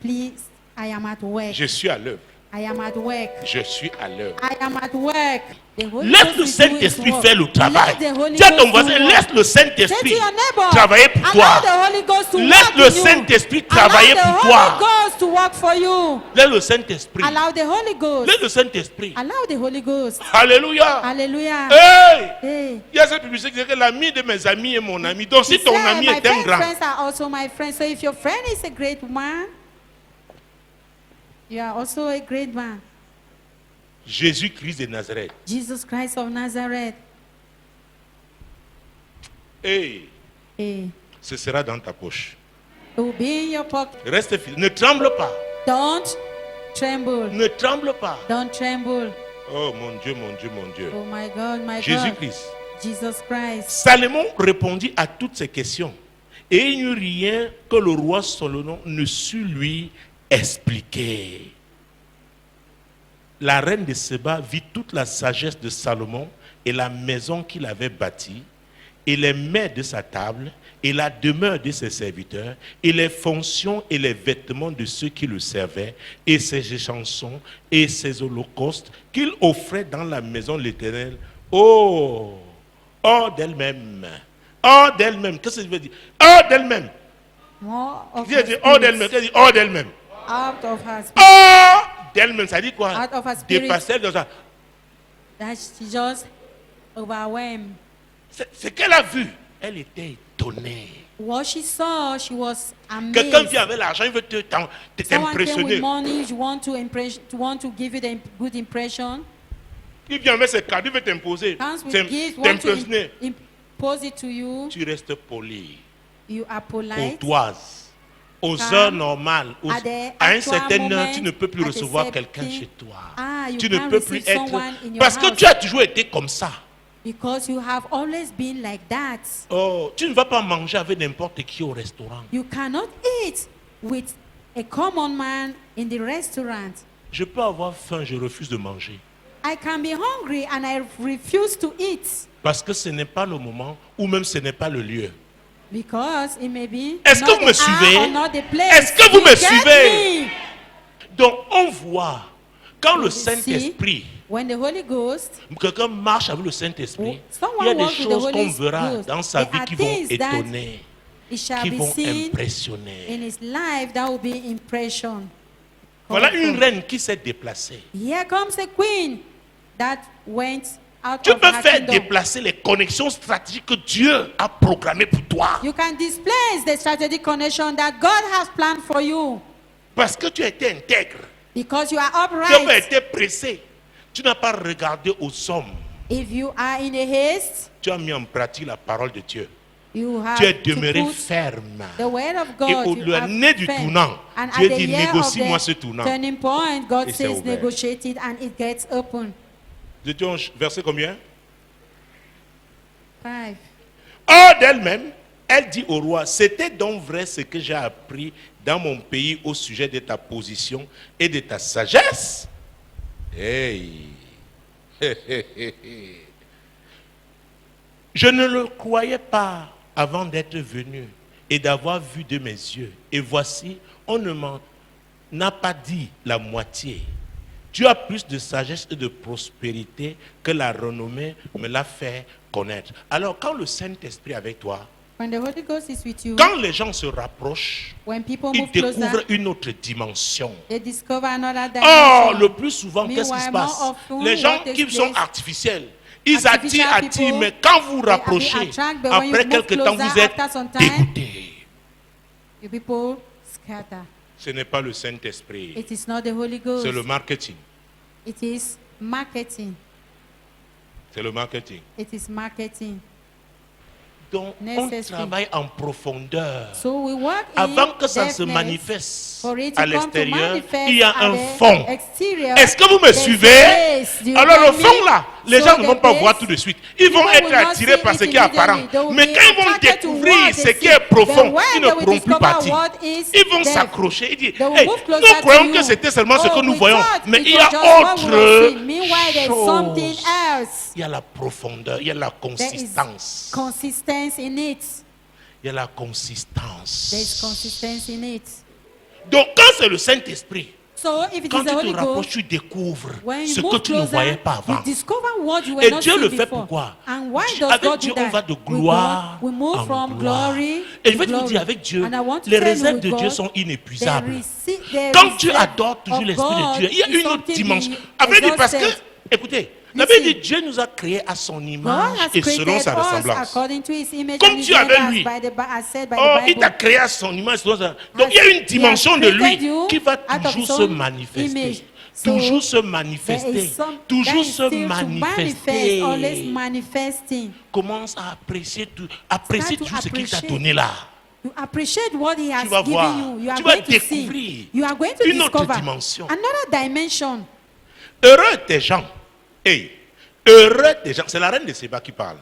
Speaker 2: please, I am at work.
Speaker 1: Je suis à l'œuvre.
Speaker 2: I am at work.
Speaker 1: Je suis à l'œuvre.
Speaker 2: I am at work. The Holy
Speaker 1: Laisse
Speaker 2: Ghost
Speaker 1: le
Speaker 2: will do
Speaker 1: Saint-Esprit
Speaker 2: its
Speaker 1: faire le
Speaker 2: work.
Speaker 1: travail.
Speaker 2: Let the Holy
Speaker 1: Dis à ton
Speaker 2: Ghost
Speaker 1: voisin,
Speaker 2: do work.
Speaker 1: laisse le
Speaker 2: Say to
Speaker 1: Saint-Esprit
Speaker 2: your neighbor,
Speaker 1: travailler pour
Speaker 2: allow
Speaker 1: toi.
Speaker 2: the Holy Ghost to
Speaker 1: Laisse
Speaker 2: work
Speaker 1: le
Speaker 2: in you.
Speaker 1: Saint-Esprit travailler
Speaker 2: Allow
Speaker 1: pour
Speaker 2: the
Speaker 1: toi.
Speaker 2: Holy Ghost to work for you.
Speaker 1: Laisse le Saint-Esprit.
Speaker 2: Allow the Holy Ghost.
Speaker 1: Laisse le Saint-Esprit.
Speaker 2: Allow the Holy Ghost.
Speaker 1: Alléluia.
Speaker 2: Hallelujah.
Speaker 1: Hey!
Speaker 2: Hey.
Speaker 1: Il y a cette publicité qui dit que l'ami de mes amis est mon ami. Donc si
Speaker 2: He
Speaker 1: ton
Speaker 2: said,
Speaker 1: ami
Speaker 2: my
Speaker 1: est un grand,
Speaker 2: friends are also my friends. So if your friend is a great man, You are also a great man.
Speaker 1: Jésus-Christ de Nazareth.
Speaker 2: Jesus Christ of Nazareth.
Speaker 1: Hey,
Speaker 2: Eh,
Speaker 1: ce sera dans ta poche.
Speaker 2: it will be in your pocket.
Speaker 1: Reste fidèle. Ne tremble pas.
Speaker 2: Don't tremble.
Speaker 1: Ne tremble pas.
Speaker 2: Don't tremble.
Speaker 1: Oh mon Dieu, mon Dieu, mon Dieu.
Speaker 2: Oh my God, my God.
Speaker 1: Jésus-Christ.
Speaker 2: Jesus Christ.
Speaker 1: Salomon répondit à toutes ces questions. Et il n'y eut rien que le roi Salomon ne sut lui expliquer. La reine de Séba vit toute la sagesse de Salomon et la maison qu'il avait bâtie, et les mets de sa table, et la demeure de ses serviteurs, et les fonctions et les vêtements de ceux qui le servaient, et ses chansons et ses holocaustes qu'il offrait dans la maison de l'Éternel. Oh, hors d'elle-même. Hors d'elle-même. Qu'est-ce que ça veut dire? Hors d'elle-même.
Speaker 2: More of
Speaker 1: Qui
Speaker 2: her
Speaker 1: dit hors d'elle-même?
Speaker 2: spirit.
Speaker 1: Qui dit hors d'elle-même?
Speaker 2: Out of her spirit.
Speaker 1: Hors d'elle-même, ça dit quoi?
Speaker 2: Out of her spirit.
Speaker 1: Dépasser dans ça.
Speaker 2: That she just overwhelmed.
Speaker 1: C'est qu'elle a vu. Elle était étonnée.
Speaker 2: What she saw, she was
Speaker 1: Quelqu'un
Speaker 2: amazed.
Speaker 1: vient avec l'argent, il veut
Speaker 2: Someone came
Speaker 1: t'impressionner.
Speaker 2: with money, you want to give you the good impression.
Speaker 1: Il vient avec ses cadeaux, il veut t'imposer.
Speaker 2: Comes with gifts, want to
Speaker 1: T'impressionner.
Speaker 2: impose it to you.
Speaker 1: Tu restes poli,
Speaker 2: You are polite.
Speaker 1: courtoise. Aux
Speaker 2: Calm.
Speaker 1: heures normales,
Speaker 2: At the
Speaker 1: à une
Speaker 2: actual
Speaker 1: certaine heure,
Speaker 2: moment,
Speaker 1: tu ne peux plus
Speaker 2: at a
Speaker 1: recevoir
Speaker 2: certain-
Speaker 1: quelqu'un chez toi.
Speaker 2: You
Speaker 1: Tu ne
Speaker 2: can't
Speaker 1: peux plus
Speaker 2: receive
Speaker 1: être...
Speaker 2: someone in your
Speaker 1: Parce que
Speaker 2: house.
Speaker 1: tu as toujours été comme ça.
Speaker 2: Because you have always been like that.
Speaker 1: Oh, tu ne vas pas manger avec n'importe qui au restaurant.
Speaker 2: You cannot eat with a common man in the restaurant.
Speaker 1: Je peux avoir faim, je refuse de manger.
Speaker 2: I can be hungry and I refuse to eat
Speaker 1: Parce que ce n'est pas le moment ou même ce n'est pas le lieu.
Speaker 2: because it may be
Speaker 1: Est-ce
Speaker 2: not
Speaker 1: que vous
Speaker 2: the
Speaker 1: me
Speaker 2: hour
Speaker 1: suivez?
Speaker 2: or not the place.
Speaker 1: Est-ce que vous
Speaker 2: You
Speaker 1: me
Speaker 2: get
Speaker 1: suivez?
Speaker 2: me?
Speaker 1: Donc on voit, quand le
Speaker 2: You see,
Speaker 1: Saint-Esprit,
Speaker 2: when the Holy Ghost,
Speaker 1: quelqu'un marche avec le Saint-Esprit,
Speaker 2: someone
Speaker 1: il y a des
Speaker 2: walks with the
Speaker 1: choses
Speaker 2: Holy
Speaker 1: qu'on verra
Speaker 2: Ghost.
Speaker 1: dans sa
Speaker 2: There
Speaker 1: vie
Speaker 2: are
Speaker 1: qui vont
Speaker 2: things that
Speaker 1: étonner,
Speaker 2: it shall
Speaker 1: qui
Speaker 2: be
Speaker 1: vont
Speaker 2: seen
Speaker 1: impressionner.
Speaker 2: in his life that will be impression.
Speaker 1: Voilà une reine qui s'est déplacée.
Speaker 2: Here comes a queen that went out
Speaker 1: Tu
Speaker 2: of
Speaker 1: peux
Speaker 2: her
Speaker 1: faire
Speaker 2: kingdom.
Speaker 1: déplacer les connexions stratégiques que Dieu a programmées pour toi.
Speaker 2: You can displace the strategic connection that God has planned for you
Speaker 1: Parce que tu as été intègre.
Speaker 2: because you are
Speaker 1: Tu n'as pas
Speaker 2: upright.
Speaker 1: été pressé. Tu n'as pas regardé aux hommes.
Speaker 2: If you are in a haste,
Speaker 1: Tu as mis en pratique la parole de Dieu.
Speaker 2: you have
Speaker 1: Tu es
Speaker 2: to
Speaker 1: demeuré
Speaker 2: put
Speaker 1: ferme.
Speaker 2: the word of
Speaker 1: Et
Speaker 2: God.
Speaker 1: au
Speaker 2: You have
Speaker 1: nez du
Speaker 2: firm.
Speaker 1: tournant,
Speaker 2: And
Speaker 1: Dieu
Speaker 2: at the
Speaker 1: dit,
Speaker 2: year of
Speaker 1: négocie-moi
Speaker 2: the
Speaker 1: ce tournant.
Speaker 2: turning point, God
Speaker 1: Et c'est
Speaker 2: says
Speaker 1: ouvert.
Speaker 2: negotiate it and it gets open.
Speaker 1: Étions verset combien?
Speaker 2: 5.
Speaker 1: Hors d'elle-même, elle dit au roi, c'était donc vrai ce que j'ai appris dans mon pays au sujet de ta position et de ta sagesse. Hey. Je ne le croyais pas avant d'être venu et d'avoir vu de mes yeux. Et voici, on ne m'en a pas dit la moitié. Tu as plus de sagesse et de prospérité que la renommée me l'a fait connaître. Alors, quand le Saint-Esprit est avec toi,
Speaker 2: When the Holy Ghost is with you,
Speaker 1: quand les gens se rapprochent,
Speaker 2: when people
Speaker 1: ils
Speaker 2: move closer,
Speaker 1: découvrent une autre dimension.
Speaker 2: they discover another
Speaker 1: Or,
Speaker 2: dimension.
Speaker 1: le plus souvent, qu'est-ce qui se
Speaker 2: Meanwhile,
Speaker 1: passe?
Speaker 2: more often,
Speaker 1: Les gens
Speaker 2: what takes
Speaker 1: qui sont
Speaker 2: place-
Speaker 1: artificiels, ils
Speaker 2: Artificial
Speaker 1: attirent,
Speaker 2: people,
Speaker 1: mais quand vous
Speaker 2: they
Speaker 1: rapprochez,
Speaker 2: attract, but when you
Speaker 1: après
Speaker 2: move
Speaker 1: quelque temps,
Speaker 2: closer,
Speaker 1: vous êtes
Speaker 2: after some time,
Speaker 1: dégoûté.
Speaker 2: You people scatter.
Speaker 1: Ce n'est pas le Saint-Esprit,
Speaker 2: It is not the Holy Ghost.
Speaker 1: c'est le marketing.
Speaker 2: It is marketing.
Speaker 1: C'est le marketing.
Speaker 2: It is marketing.
Speaker 1: Donc, on
Speaker 2: Necessary.
Speaker 1: travaille en profondeur.
Speaker 2: So we work
Speaker 1: Avant
Speaker 2: in
Speaker 1: que ça se
Speaker 2: depthness
Speaker 1: manifeste
Speaker 2: for it to
Speaker 1: à
Speaker 2: come to
Speaker 1: l'extérieur,
Speaker 2: manifest
Speaker 1: il y a
Speaker 2: at
Speaker 1: un
Speaker 2: the
Speaker 1: fond.
Speaker 2: exterior.
Speaker 1: Est-ce que vous me
Speaker 2: There's a
Speaker 1: suivez?
Speaker 2: base. Do you
Speaker 1: Alors le
Speaker 2: get me?
Speaker 1: fond là, les
Speaker 2: So
Speaker 1: gens ne
Speaker 2: the
Speaker 1: vont pas
Speaker 2: base,
Speaker 1: voir tout de suite. Ils vont
Speaker 2: people
Speaker 1: être
Speaker 2: will not
Speaker 1: attirés
Speaker 2: see
Speaker 1: par ce
Speaker 2: it
Speaker 1: qui est apparent.
Speaker 2: immediately. They will
Speaker 1: Mais
Speaker 2: be
Speaker 1: quand ils vont
Speaker 2: attracted to
Speaker 1: découvrir
Speaker 2: what
Speaker 1: ce
Speaker 2: they
Speaker 1: qui
Speaker 2: see.
Speaker 1: est profond,
Speaker 2: Then when
Speaker 1: ils
Speaker 2: they
Speaker 1: ne
Speaker 2: will
Speaker 1: pourront plus
Speaker 2: discover
Speaker 1: partir.
Speaker 2: what is
Speaker 1: Ils vont
Speaker 2: there,
Speaker 1: s'accrocher et dire,
Speaker 2: they will
Speaker 1: hey,
Speaker 2: move closer
Speaker 1: nous
Speaker 2: to
Speaker 1: croyons
Speaker 2: you.
Speaker 1: que c'était seulement ce que nous
Speaker 2: we
Speaker 1: voyons.
Speaker 2: thought
Speaker 1: Mais
Speaker 2: it
Speaker 1: il y
Speaker 2: was
Speaker 1: a
Speaker 2: just what we were seeing.
Speaker 1: autre
Speaker 2: Meanwhile, there's something
Speaker 1: chose.
Speaker 2: else.
Speaker 1: Il y a la profondeur, il y a la
Speaker 2: There is
Speaker 1: consistance.
Speaker 2: consistency in it.
Speaker 1: Il y a la
Speaker 2: There is
Speaker 1: consistance.
Speaker 2: consistency in it.
Speaker 1: Donc quand c'est le Saint-Esprit,
Speaker 2: So if it
Speaker 1: quand
Speaker 2: is the
Speaker 1: tu
Speaker 2: Holy
Speaker 1: te rapproches,
Speaker 2: Ghost,
Speaker 1: tu découvres
Speaker 2: when
Speaker 1: ce
Speaker 2: you
Speaker 1: que
Speaker 2: move
Speaker 1: tu ne
Speaker 2: closer,
Speaker 1: voyais pas
Speaker 2: you
Speaker 1: avant.
Speaker 2: discover what you were
Speaker 1: Et
Speaker 2: not
Speaker 1: Dieu
Speaker 2: seeing
Speaker 1: le fait
Speaker 2: before.
Speaker 1: pourquoi?
Speaker 2: And why does
Speaker 1: Avec
Speaker 2: God
Speaker 1: Dieu,
Speaker 2: do that?
Speaker 1: on va de
Speaker 2: With
Speaker 1: gloire
Speaker 2: God, we move
Speaker 1: en
Speaker 2: from
Speaker 1: gloire.
Speaker 2: glory
Speaker 1: Et je
Speaker 2: to
Speaker 1: vais te
Speaker 2: glory.
Speaker 1: dire, avec Dieu,
Speaker 2: And I want to
Speaker 1: les
Speaker 2: tell you
Speaker 1: réserves
Speaker 2: with
Speaker 1: de Dieu
Speaker 2: God,
Speaker 1: sont inépuisables.
Speaker 2: there
Speaker 1: Quand
Speaker 2: is
Speaker 1: tu
Speaker 2: depth
Speaker 1: adores toujours
Speaker 2: of
Speaker 1: l'Esprit de
Speaker 2: God
Speaker 1: Dieu, il y a
Speaker 2: is
Speaker 1: une autre
Speaker 2: something
Speaker 1: dimension.
Speaker 2: being
Speaker 1: Après, dit parce que,
Speaker 2: exhausted.
Speaker 1: écoutez, La Bible dit
Speaker 2: Listen,
Speaker 1: Dieu nous a créés à son
Speaker 2: God
Speaker 1: image
Speaker 2: has
Speaker 1: et selon
Speaker 2: created
Speaker 1: sa
Speaker 2: us
Speaker 1: ressemblance.
Speaker 2: according to His image
Speaker 1: Comme
Speaker 2: and His
Speaker 1: tu es avec
Speaker 2: likeness,
Speaker 1: lui.
Speaker 2: as said by
Speaker 1: Oh,
Speaker 2: the
Speaker 1: il t'a
Speaker 2: Bible.
Speaker 1: créé à son image. Selon sa... Donc il y a une dimension de lui qui va toujours se manifester. Toujours se manifester. Toujours se manifester.
Speaker 2: Always manifesting.
Speaker 1: Commence à apprécier tout ce qu'il t'a donné là.
Speaker 2: You appreciate what He has
Speaker 1: Tu vas
Speaker 2: given
Speaker 1: voir.
Speaker 2: you. You are
Speaker 1: Tu vas
Speaker 2: going to
Speaker 1: découvrir
Speaker 2: see. You are going to
Speaker 1: une autre
Speaker 2: discover
Speaker 1: dimension.
Speaker 2: another dimension.
Speaker 1: Heureux des gens. Hey, heureux des gens. C'est la reine de Séba qui parle.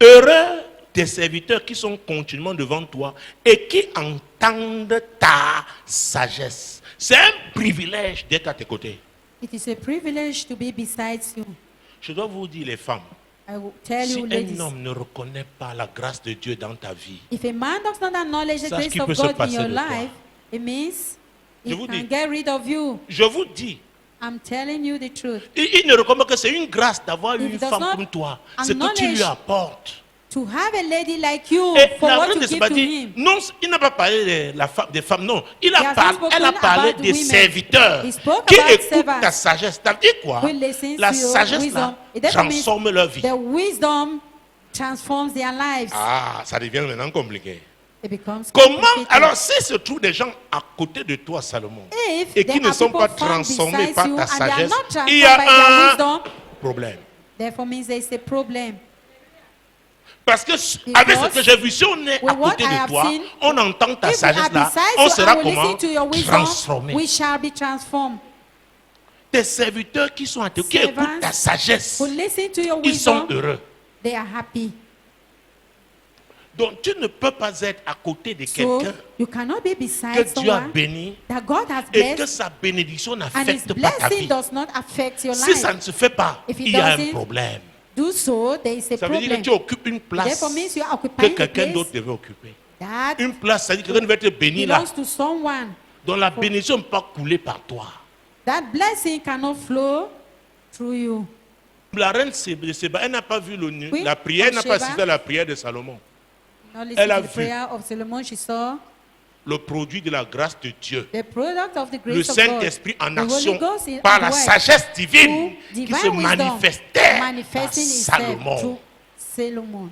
Speaker 1: Heureux des serviteurs qui sont continuellement devant toi et qui entendent ta sagesse. C'est un privilège d'être à tes côtés.
Speaker 2: It is a privilege to be beside you.
Speaker 1: Je dois vous dire, les femmes,
Speaker 2: I will tell
Speaker 1: si
Speaker 2: you,
Speaker 1: un
Speaker 2: ladies,
Speaker 1: homme ne reconnaît pas la grâce de Dieu dans ta vie,
Speaker 2: if a man does not acknowledge the
Speaker 1: sache
Speaker 2: grace
Speaker 1: qu'il
Speaker 2: of
Speaker 1: peut se
Speaker 2: God in
Speaker 1: passer
Speaker 2: your
Speaker 1: de toi.
Speaker 2: life, it means
Speaker 1: Je
Speaker 2: He
Speaker 1: vous
Speaker 2: can
Speaker 1: dis.
Speaker 2: get rid of you.
Speaker 1: je vous dis,
Speaker 2: I'm telling you the truth.
Speaker 1: il ne reconnaît que c'est une grâce d'avoir
Speaker 2: If
Speaker 1: une
Speaker 2: he does
Speaker 1: femme
Speaker 2: not
Speaker 1: comme toi. C'est que tu lui
Speaker 2: acknowledge
Speaker 1: apportes.
Speaker 2: To have a lady like you,
Speaker 1: Et
Speaker 2: for
Speaker 1: la
Speaker 2: what
Speaker 1: reine de
Speaker 2: to give
Speaker 1: Séba
Speaker 2: to
Speaker 1: dit,
Speaker 2: him.
Speaker 1: non, il n'a pas parlé des femmes, non. Elle
Speaker 2: He has not spoken
Speaker 1: a parlé
Speaker 2: about
Speaker 1: des
Speaker 2: women.
Speaker 1: serviteurs
Speaker 2: He spoke
Speaker 1: qui
Speaker 2: about
Speaker 1: écoutent
Speaker 2: servants.
Speaker 1: ta sagesse. Ça veut dire quoi?
Speaker 2: Who listens
Speaker 1: La
Speaker 2: to your
Speaker 1: sagesse
Speaker 2: wisdom.
Speaker 1: là
Speaker 2: It therefore means
Speaker 1: transforme leur vie.
Speaker 2: the wisdom transforms their lives.
Speaker 1: Ah, ça devient maintenant compliqué.
Speaker 2: It becomes
Speaker 1: Comment,
Speaker 2: complicated.
Speaker 1: alors, s'il se trouve des gens à côté de toi, Salomon,
Speaker 2: If
Speaker 1: et qui
Speaker 2: there
Speaker 1: ne
Speaker 2: are
Speaker 1: sont
Speaker 2: people
Speaker 1: pas
Speaker 2: found
Speaker 1: transformés
Speaker 2: besides
Speaker 1: par
Speaker 2: you
Speaker 1: ta
Speaker 2: and they are
Speaker 1: sagesse,
Speaker 2: not transformed
Speaker 1: il y a
Speaker 2: by their
Speaker 1: un
Speaker 2: wisdom,
Speaker 1: problème.
Speaker 2: therefore means there is a problem.
Speaker 1: Parce que avec ce que j'ai vu, si on est à
Speaker 2: with what
Speaker 1: côté
Speaker 2: I
Speaker 1: de
Speaker 2: have
Speaker 1: toi,
Speaker 2: seen,
Speaker 1: on entend ta
Speaker 2: If we are
Speaker 1: sagesse là,
Speaker 2: beside
Speaker 1: on
Speaker 2: you
Speaker 1: sera
Speaker 2: and we
Speaker 1: comment?
Speaker 2: listen to your wisdom,
Speaker 1: Transformé.
Speaker 2: we shall be transformed.
Speaker 1: Tes serviteurs qui sont à toi, qui
Speaker 2: Servants
Speaker 1: écoutent ta sagesse,
Speaker 2: Who listen to your
Speaker 1: ils sont
Speaker 2: wisdom,
Speaker 1: heureux.
Speaker 2: they are happy.
Speaker 1: Donc tu ne peux pas être à côté de
Speaker 2: So
Speaker 1: quelqu'un
Speaker 2: you cannot be
Speaker 1: que
Speaker 2: beside
Speaker 1: Dieu a
Speaker 2: someone
Speaker 1: béni
Speaker 2: that God has
Speaker 1: et que
Speaker 2: blessed
Speaker 1: sa bénédiction
Speaker 2: and His
Speaker 1: n'affecte pas ta
Speaker 2: blessing
Speaker 1: vie.
Speaker 2: does not affect your
Speaker 1: Si ça
Speaker 2: life.
Speaker 1: ne se fait pas,
Speaker 2: If it
Speaker 1: il y a un
Speaker 2: doesn't,
Speaker 1: problème.
Speaker 2: Do so, there is a
Speaker 1: Ça veut dire que
Speaker 2: problem.
Speaker 1: tu occupes une place
Speaker 2: Therefore means you are
Speaker 1: que
Speaker 2: occupying a
Speaker 1: quelqu'un
Speaker 2: place
Speaker 1: d'autre devait occuper.
Speaker 2: that
Speaker 1: Une place, ça veut dire que quelqu'un devait être béni là.
Speaker 2: belongs to someone.
Speaker 1: Donc la bénédiction ne peut pas couler par toi.
Speaker 2: That blessing cannot flow through you.
Speaker 1: La reine de Séba, elle n'a pas vu
Speaker 2: Oui,
Speaker 1: la prière, elle n'a pas
Speaker 2: Sheba.
Speaker 1: assisté à la prière de Salomon.
Speaker 2: Now listen
Speaker 1: Elle a
Speaker 2: to the
Speaker 1: vu.
Speaker 2: prayer of Solomon. She saw
Speaker 1: Le produit de la grâce de Dieu.
Speaker 2: the product of the
Speaker 1: Le
Speaker 2: grace of God.
Speaker 1: Saint-Esprit en
Speaker 2: The Holy
Speaker 1: action
Speaker 2: Ghost in
Speaker 1: par
Speaker 2: at
Speaker 1: la
Speaker 2: work
Speaker 1: sagesse divine
Speaker 2: through
Speaker 1: qui
Speaker 2: divine
Speaker 1: se
Speaker 2: wisdom
Speaker 1: manifestait à
Speaker 2: manifesting itself
Speaker 1: Salomon.
Speaker 2: through Solomon.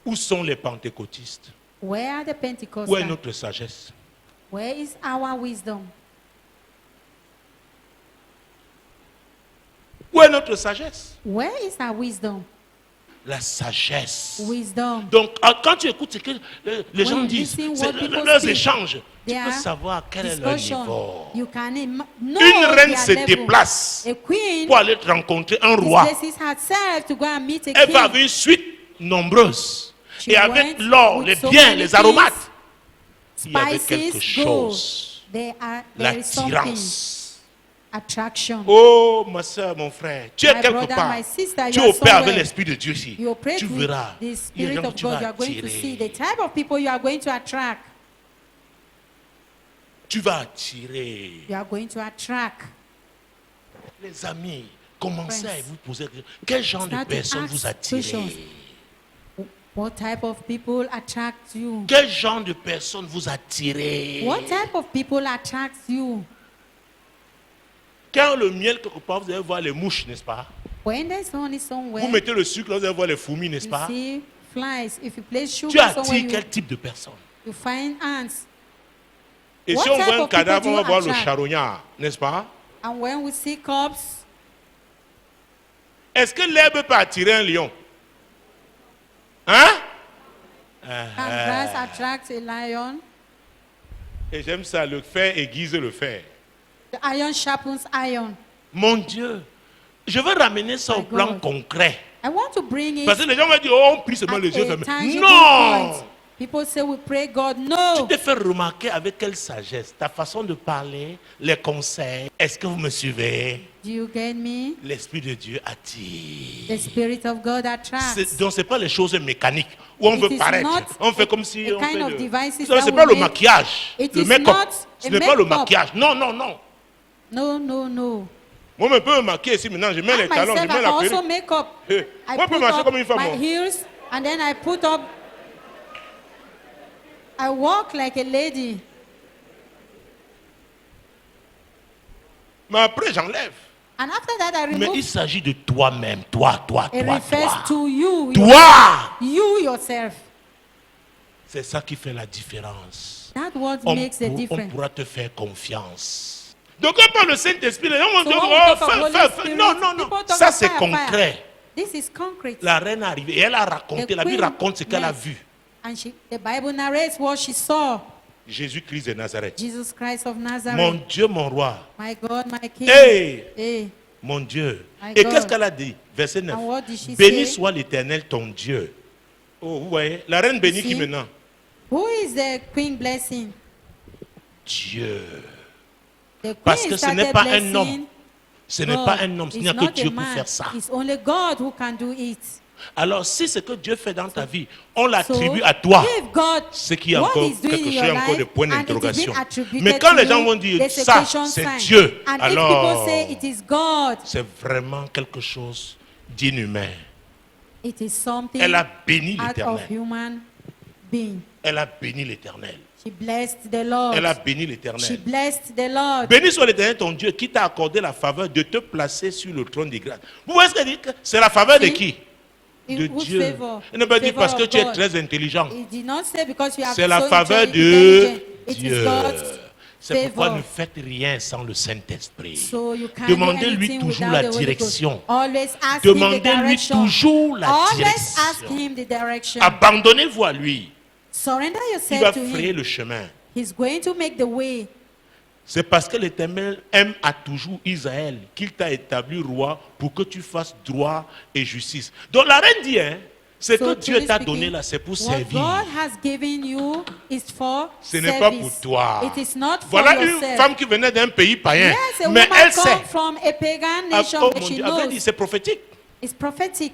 Speaker 1: Où sont les pentecôtistes?
Speaker 2: Where are the
Speaker 1: Où est
Speaker 2: Pentecostals?
Speaker 1: notre sagesse?
Speaker 2: Where is our wisdom?
Speaker 1: Où est notre sagesse?
Speaker 2: Where is our wisdom?
Speaker 1: La sagesse.
Speaker 2: Wisdom.
Speaker 1: Donc, quand tu écoutes ce que les gens
Speaker 2: When you
Speaker 1: disent,
Speaker 2: listen
Speaker 1: c'est
Speaker 2: what people
Speaker 1: leurs
Speaker 2: speak,
Speaker 1: échanges, tu
Speaker 2: their
Speaker 1: peux savoir quel est leur
Speaker 2: discussion,
Speaker 1: niveau.
Speaker 2: you can know
Speaker 1: Une reine
Speaker 2: their
Speaker 1: se
Speaker 2: level.
Speaker 1: déplace
Speaker 2: A queen
Speaker 1: pour aller rencontrer un roi.
Speaker 2: displaces herself to go and meet a
Speaker 1: Elle va
Speaker 2: king.
Speaker 1: avec une suite nombreuse.
Speaker 2: She
Speaker 1: Et avec
Speaker 2: went
Speaker 1: l'or,
Speaker 2: with
Speaker 1: les
Speaker 2: so
Speaker 1: biens,
Speaker 2: many
Speaker 1: les aromates,
Speaker 2: things,
Speaker 1: il y avait quelque
Speaker 2: spices, gold.
Speaker 1: chose.
Speaker 2: There is something.
Speaker 1: L'attirance.
Speaker 2: Attraction.
Speaker 1: Oh, ma soeur, mon frère, tu es
Speaker 2: My
Speaker 1: quelque
Speaker 2: brother,
Speaker 1: part.
Speaker 2: my sister,
Speaker 1: Tu
Speaker 2: you are
Speaker 1: opères avec
Speaker 2: somewhere.
Speaker 1: l'Esprit de Dieu ici.
Speaker 2: You operate
Speaker 1: Tu
Speaker 2: with
Speaker 1: verras.
Speaker 2: the
Speaker 1: Il y a des
Speaker 2: Spirit
Speaker 1: gens que
Speaker 2: of
Speaker 1: tu
Speaker 2: God.
Speaker 1: vas
Speaker 2: You are going to see the
Speaker 1: attirer.
Speaker 2: type of people you are going to attract.
Speaker 1: Tu vas attirer.
Speaker 2: You are going to attract.
Speaker 1: Les amis, commencez à
Speaker 2: Friends.
Speaker 1: vous poser quel genre de
Speaker 2: Start to
Speaker 1: personnes
Speaker 2: ask
Speaker 1: vous attirez.
Speaker 2: questions. What type of people attract you?
Speaker 1: Quel genre de personnes vous attirez.
Speaker 2: What type of people attracts you?
Speaker 1: Quand le miel quelque part, vous allez voir les mouches, n'est-ce pas?
Speaker 2: When there's honey
Speaker 1: Vous
Speaker 2: somewhere,
Speaker 1: mettez le sucre, là, vous allez voir les fourmis, n'est-ce
Speaker 2: you
Speaker 1: pas?
Speaker 2: see flies. If you place
Speaker 1: Tu
Speaker 2: sugar somewhere,
Speaker 1: attires quel type de personne?
Speaker 2: you find ants.
Speaker 1: Et
Speaker 2: What
Speaker 1: si on
Speaker 2: type
Speaker 1: voit un
Speaker 2: of people
Speaker 1: cadavre,
Speaker 2: do
Speaker 1: on va
Speaker 2: you
Speaker 1: voir le
Speaker 2: attract?
Speaker 1: charognard, n'est-ce pas?
Speaker 2: And when we see corpse,
Speaker 1: Est-ce que l'herbe peut attirer un lion? Hein?
Speaker 2: can grass attract a lion?
Speaker 1: Et j'aime ça, le fer aiguise le fer.
Speaker 2: The iron sharpens iron.
Speaker 1: Mon Dieu, je veux ramener ça au
Speaker 2: My
Speaker 1: plan
Speaker 2: God.
Speaker 1: concret.
Speaker 2: I want to bring it
Speaker 1: Parce que les gens vont dire, oh, on prie seulement
Speaker 2: at
Speaker 1: les yeux
Speaker 2: a
Speaker 1: fermés.
Speaker 2: tangible
Speaker 1: Non!
Speaker 2: point. People say we pray God.
Speaker 1: Tu
Speaker 2: No.
Speaker 1: te fais remarquer avec quelle sagesse, ta façon de parler, les conseils. Est-ce que vous me suivez?
Speaker 2: Do you get me?
Speaker 1: L'Esprit de Dieu attire.
Speaker 2: The Spirit of God attracts.
Speaker 1: Donc, ce n'est pas les choses mécaniques où on
Speaker 2: It
Speaker 1: veut
Speaker 2: is
Speaker 1: paraître.
Speaker 2: not
Speaker 1: On fait comme si
Speaker 2: a
Speaker 1: on
Speaker 2: kind
Speaker 1: fait
Speaker 2: of
Speaker 1: le...
Speaker 2: devices
Speaker 1: Vous savez,
Speaker 2: that
Speaker 1: c'est
Speaker 2: we
Speaker 1: pas le
Speaker 2: make.
Speaker 1: maquillage.
Speaker 2: It
Speaker 1: Le
Speaker 2: is
Speaker 1: make-up.
Speaker 2: not
Speaker 1: Ce
Speaker 2: a
Speaker 1: n'est pas le
Speaker 2: make-up.
Speaker 1: maquillage. Non, non, non.
Speaker 2: No, no, no.
Speaker 1: Moi, je peux me maquiller ici maintenant. Je mets les
Speaker 2: I
Speaker 1: talons, je
Speaker 2: myself,
Speaker 1: mets
Speaker 2: I
Speaker 1: la
Speaker 2: also
Speaker 1: perruque.
Speaker 2: make up.
Speaker 1: Eh,
Speaker 2: I
Speaker 1: moi, je peux
Speaker 2: put
Speaker 1: marcher
Speaker 2: up
Speaker 1: comme une femme.
Speaker 2: my
Speaker 1: moi.
Speaker 2: heels and then I put up. I walk like a lady.
Speaker 1: Mais après, j'enlève.
Speaker 2: And after that, I
Speaker 1: Mais
Speaker 2: remove.
Speaker 1: il s'agit de toi-même. Toi.
Speaker 2: It refers to you.
Speaker 1: Toi.
Speaker 2: You yourself.
Speaker 1: C'est ça qui fait la différence.
Speaker 2: That's what
Speaker 1: On
Speaker 2: makes the difference.
Speaker 1: pourra te faire confiance. Donc quand on parle de Saint-Esprit, les gens vont
Speaker 2: So
Speaker 1: dire,
Speaker 2: when we
Speaker 1: oh,
Speaker 2: talk of Holy
Speaker 1: feu.
Speaker 2: Spirit,
Speaker 1: Non.
Speaker 2: people talk
Speaker 1: Ça
Speaker 2: of
Speaker 1: c'est
Speaker 2: fire.
Speaker 1: concret.
Speaker 2: This is concrete.
Speaker 1: La reine est arrivée et elle a raconté,
Speaker 2: The
Speaker 1: la Bible
Speaker 2: queen
Speaker 1: raconte ce qu'elle a
Speaker 2: met.
Speaker 1: vu.
Speaker 2: And the Bible narrates what she saw.
Speaker 1: Jésus-Christ de Nazareth.
Speaker 2: Jesus Christ of Nazareth.
Speaker 1: Mon Dieu, mon roi.
Speaker 2: My God, my King.
Speaker 1: Hey,
Speaker 2: Hey.
Speaker 1: mon Dieu.
Speaker 2: My
Speaker 1: Et
Speaker 2: God.
Speaker 1: qu'est-ce qu'elle a dit? Verset 9.
Speaker 2: And what did she
Speaker 1: Béni
Speaker 2: say?
Speaker 1: soit l'Éternel ton Dieu. Oh, vous voyez, la reine bénit qui
Speaker 2: See?
Speaker 1: maintenant?
Speaker 2: Who is the queen blessing?
Speaker 1: Dieu.
Speaker 2: The
Speaker 1: Parce
Speaker 2: queen
Speaker 1: que ce
Speaker 2: started
Speaker 1: n'est pas un
Speaker 2: blessing
Speaker 1: homme. Ce n'est
Speaker 2: God.
Speaker 1: pas un homme, il n'y a
Speaker 2: It's
Speaker 1: que
Speaker 2: not
Speaker 1: Dieu
Speaker 2: a
Speaker 1: pour
Speaker 2: man.
Speaker 1: faire ça.
Speaker 2: It's only God who can do it.
Speaker 1: Alors, si ce que Dieu fait dans ta vie, on
Speaker 2: So,
Speaker 1: l'attribue à toi,
Speaker 2: if God,
Speaker 1: c'est qu'il y a
Speaker 2: what
Speaker 1: encore
Speaker 2: he's doing
Speaker 1: quelque
Speaker 2: in
Speaker 1: chose,
Speaker 2: your
Speaker 1: encore des
Speaker 2: life,
Speaker 1: points
Speaker 2: and it is
Speaker 1: d'interrogation.
Speaker 2: being attributed
Speaker 1: Mais quand
Speaker 2: to
Speaker 1: les gens
Speaker 2: you,
Speaker 1: vont dire
Speaker 2: there's a
Speaker 1: ça,
Speaker 2: question
Speaker 1: c'est
Speaker 2: sign.
Speaker 1: Dieu,
Speaker 2: And if
Speaker 1: alors
Speaker 2: people say it is God,
Speaker 1: c'est vraiment quelque chose d'inhumain.
Speaker 2: it is something
Speaker 1: Elle a béni
Speaker 2: out of
Speaker 1: l'Éternel.
Speaker 2: human being.
Speaker 1: Elle a béni l'Éternel.
Speaker 2: She blessed the Lord.
Speaker 1: Elle a béni
Speaker 2: She
Speaker 1: l'Éternel.
Speaker 2: blessed the Lord.
Speaker 1: Béni soit l'Éternel ton Dieu qui t'a accordé la faveur de te placer sur le trône des grâces. Vous voyez ce qu'elle dit? C'est la faveur de
Speaker 2: See?
Speaker 1: qui?
Speaker 2: In
Speaker 1: De
Speaker 2: whose
Speaker 1: Dieu.
Speaker 2: favor?
Speaker 1: Elle ne peut pas dire
Speaker 2: Favor
Speaker 1: parce que
Speaker 2: of
Speaker 1: tu es
Speaker 2: God.
Speaker 1: très intelligent.
Speaker 2: He did not say because you are
Speaker 1: C'est la
Speaker 2: so
Speaker 1: faveur de
Speaker 2: intelligent. It is
Speaker 1: Dieu.
Speaker 2: God's
Speaker 1: C'est pourquoi
Speaker 2: favor.
Speaker 1: ne faites rien sans le Saint-Esprit.
Speaker 2: So you can't
Speaker 1: Demandez-lui
Speaker 2: do anything
Speaker 1: toujours
Speaker 2: without
Speaker 1: la
Speaker 2: the Holy
Speaker 1: direction.
Speaker 2: Ghost. Always ask him the
Speaker 1: Demandez-lui
Speaker 2: direction.
Speaker 1: toujours la
Speaker 2: Always ask
Speaker 1: direction.
Speaker 2: him the direction.
Speaker 1: Abandonnez-vous à lui.
Speaker 2: Surrender
Speaker 1: Il
Speaker 2: yourself
Speaker 1: va
Speaker 2: to
Speaker 1: frayer
Speaker 2: him.
Speaker 1: le chemin.
Speaker 2: He's going to make the way.
Speaker 1: C'est parce que l'Éternel aime à toujours Israël qu'il t'a établi roi pour que tu fasses droit et justice. Donc la reine dit, hein, ce
Speaker 2: So
Speaker 1: que Dieu
Speaker 2: truly
Speaker 1: t'a
Speaker 2: speaking,
Speaker 1: donné là, c'est pour
Speaker 2: what
Speaker 1: servir.
Speaker 2: God has given you is for
Speaker 1: Ce n'est pas
Speaker 2: service.
Speaker 1: pour toi.
Speaker 2: It is not for
Speaker 1: Voilà une
Speaker 2: yourself.
Speaker 1: femme qui venait d'un pays païen.
Speaker 2: Yes, a
Speaker 1: Mais
Speaker 2: woman
Speaker 1: elle sait.
Speaker 2: come from a pagan nation,
Speaker 1: Oh
Speaker 2: but
Speaker 1: mon
Speaker 2: she
Speaker 1: Dieu, elle
Speaker 2: knows
Speaker 1: dit, c'est prophétique.
Speaker 2: it's prophetic.